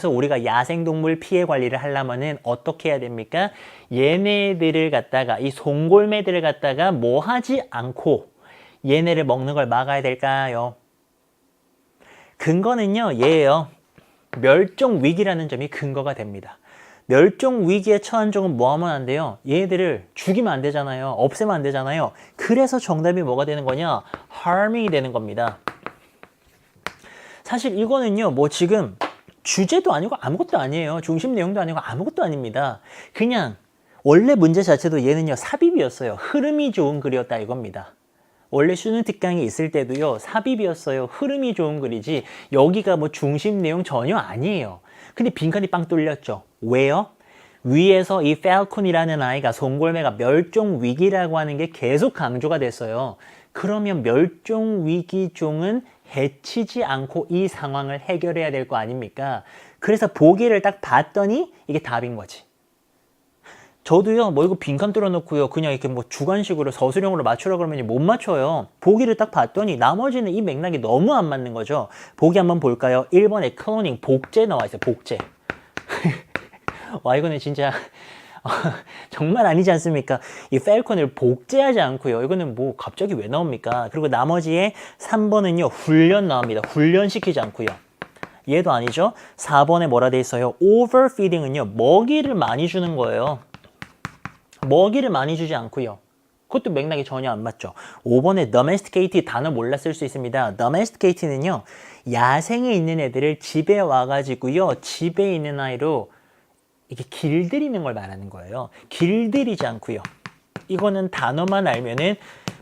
우리가 야생동물 피해 관리를 하려면은 어떻게 해야 됩니까? 얘네들을 갖다가 이 송골매들을 갖다가 뭐 하지 않고 얘네를 먹는 걸 막아야 될까요? 근거는요. 얘예요. 멸종 위기라는 점이 근거가 됩니다. 멸종 위기에 처한 종은 뭐 하면 안 돼요? 얘네들을 죽이면 안 되잖아요. 없애면 안 되잖아요. 그래서 정답이 뭐가 되는 거냐? harming이 되는 겁니다. 사실 이거는요. 뭐 지금 주제도 아니고 아무것도 아니에요. 중심 내용도 아니고 아무것도 아닙니다. 그냥 원래 문제 자체도 얘는요. 삽입이었어요. 흐름이 좋은 글이었다 이겁니다. 원래 수능 특강에 있을 때도요. 삽입이었어요. 흐름이 좋은 글이지 여기가 뭐 중심 내용 전혀 아니에요. 근데 빈칸이 빵 뚫렸죠. 왜요? 위에서 이 falcon이라는 아이가 송골매가 멸종 위기라고 하는 게 계속 강조가 됐어요. 그러면 멸종 위기 종은 해치지 않고 이 상황을 해결해야 될 거 아닙니까? 그래서 보기를 딱 봤더니 이게 답인 거지. 저도요, 뭐 이거 빈칸 뚫어놓고요, 그냥 이렇게 뭐 주관식으로 서술형으로 맞추라 그러면 못 맞춰요. 보기를 딱 봤더니 나머지는 이 맥락이 너무 안 맞는 거죠. 보기 한번 볼까요? 1번에 클로닝, 복제 나와 있어요, 복제. 와, 이거는 진짜 정말 아니지 않습니까? 이 펠컨을 복제하지 않고요. 이거는 뭐 갑자기 왜 나옵니까? 그리고 나머지에 3번은요, 훈련 나옵니다. 훈련시키지 않고요. 얘도 아니죠? 4번에 뭐라 돼 있어요? overfeeding은요, 먹이를 많이 주는 거예요. 먹이를 많이 주지 않고요. 그것도 맥락이 전혀 안 맞죠. 5번에 domesticate 단어 몰라 쓸 수 있습니다. domesticate는요, 야생에 있는 애들을 집에 와가지고요, 집에 있는 아이로 이게 길들이는 걸 말하는 거예요. 길들이지 않고요. 이거는 단어만 알면은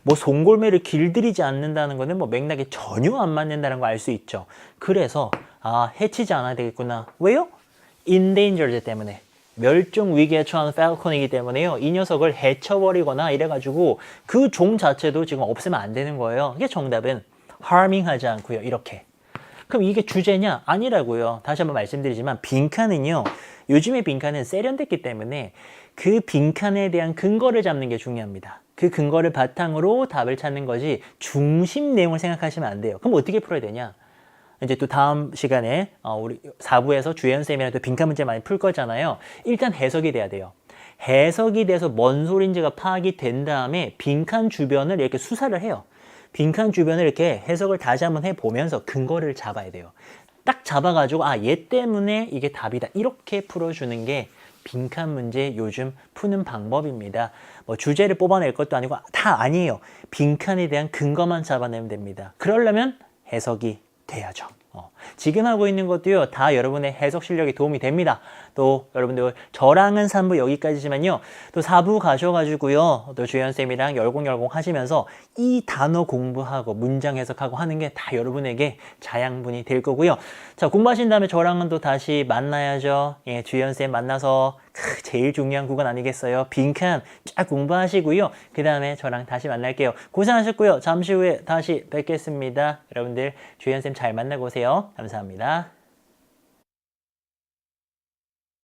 뭐 송골매를 길들이지 않는다는 거는 뭐 맥락이 전혀 안 맞는다는 거 알 수 있죠. 그래서 해치지 않아야 되겠구나. 왜요? endangered 때문에. 멸종 위기에 처한 falcon이기 때문에요. 이 녀석을 해쳐버리거나 이래가지고 그 종 자체도 지금 없애면 안 되는 거예요. 이게 정답은 harming 하지 않고요. 이렇게. 그럼 이게 주제냐? 아니라고요. 다시 한번 말씀드리지만 빈칸은요. 요즘의 빈칸은 세련됐기 때문에 그 빈칸에 대한 근거를 잡는 게 중요합니다. 그 근거를 바탕으로 답을 찾는 거지 중심 내용을 생각하시면 안 돼요. 그럼 어떻게 풀어야 되냐? 이제 또 다음 시간에 우리 4부에서 주연 쌤이랑 또 빈칸 문제 많이 풀 거잖아요. 일단 해석이 돼야 돼요. 해석이 돼서 뭔 소린지가 파악이 된 다음에 빈칸 주변을 이렇게 수사를 해요. 빈칸 주변을 이렇게 해석을 다시 한번 해보면서 근거를 잡아야 돼요. 딱 잡아가지고 얘 때문에 이게 답이다. 이렇게 풀어주는 게 빈칸 문제 요즘 푸는 방법입니다. 뭐 주제를 뽑아낼 것도 아니고 다 아니에요. 빈칸에 대한 근거만 잡아내면 됩니다. 그러려면 해석이 돼야죠. 지금 하고 있는 것도요, 다 여러분의 해석 실력에 도움이 됩니다. 또 여러분들 저랑은 3부 여기까지지만요, 또 4부 가셔가지고요, 또 주연쌤이랑 열공열공 하시면서 이 단어 공부하고 문장 해석하고 하는 게 다 여러분에게 자양분이 될 거고요. 자, 공부하신 다음에 저랑은 또 다시 만나야죠. 예, 주연쌤 만나서 제일 중요한 구간 아니겠어요? 빈칸 쫙 공부하시고요. 그 다음에 저랑 다시 만날게요. 고생하셨고요. 잠시 후에 다시 뵙겠습니다. 여러분들 주연쌤 잘 만나고 오세요. 감사합니다.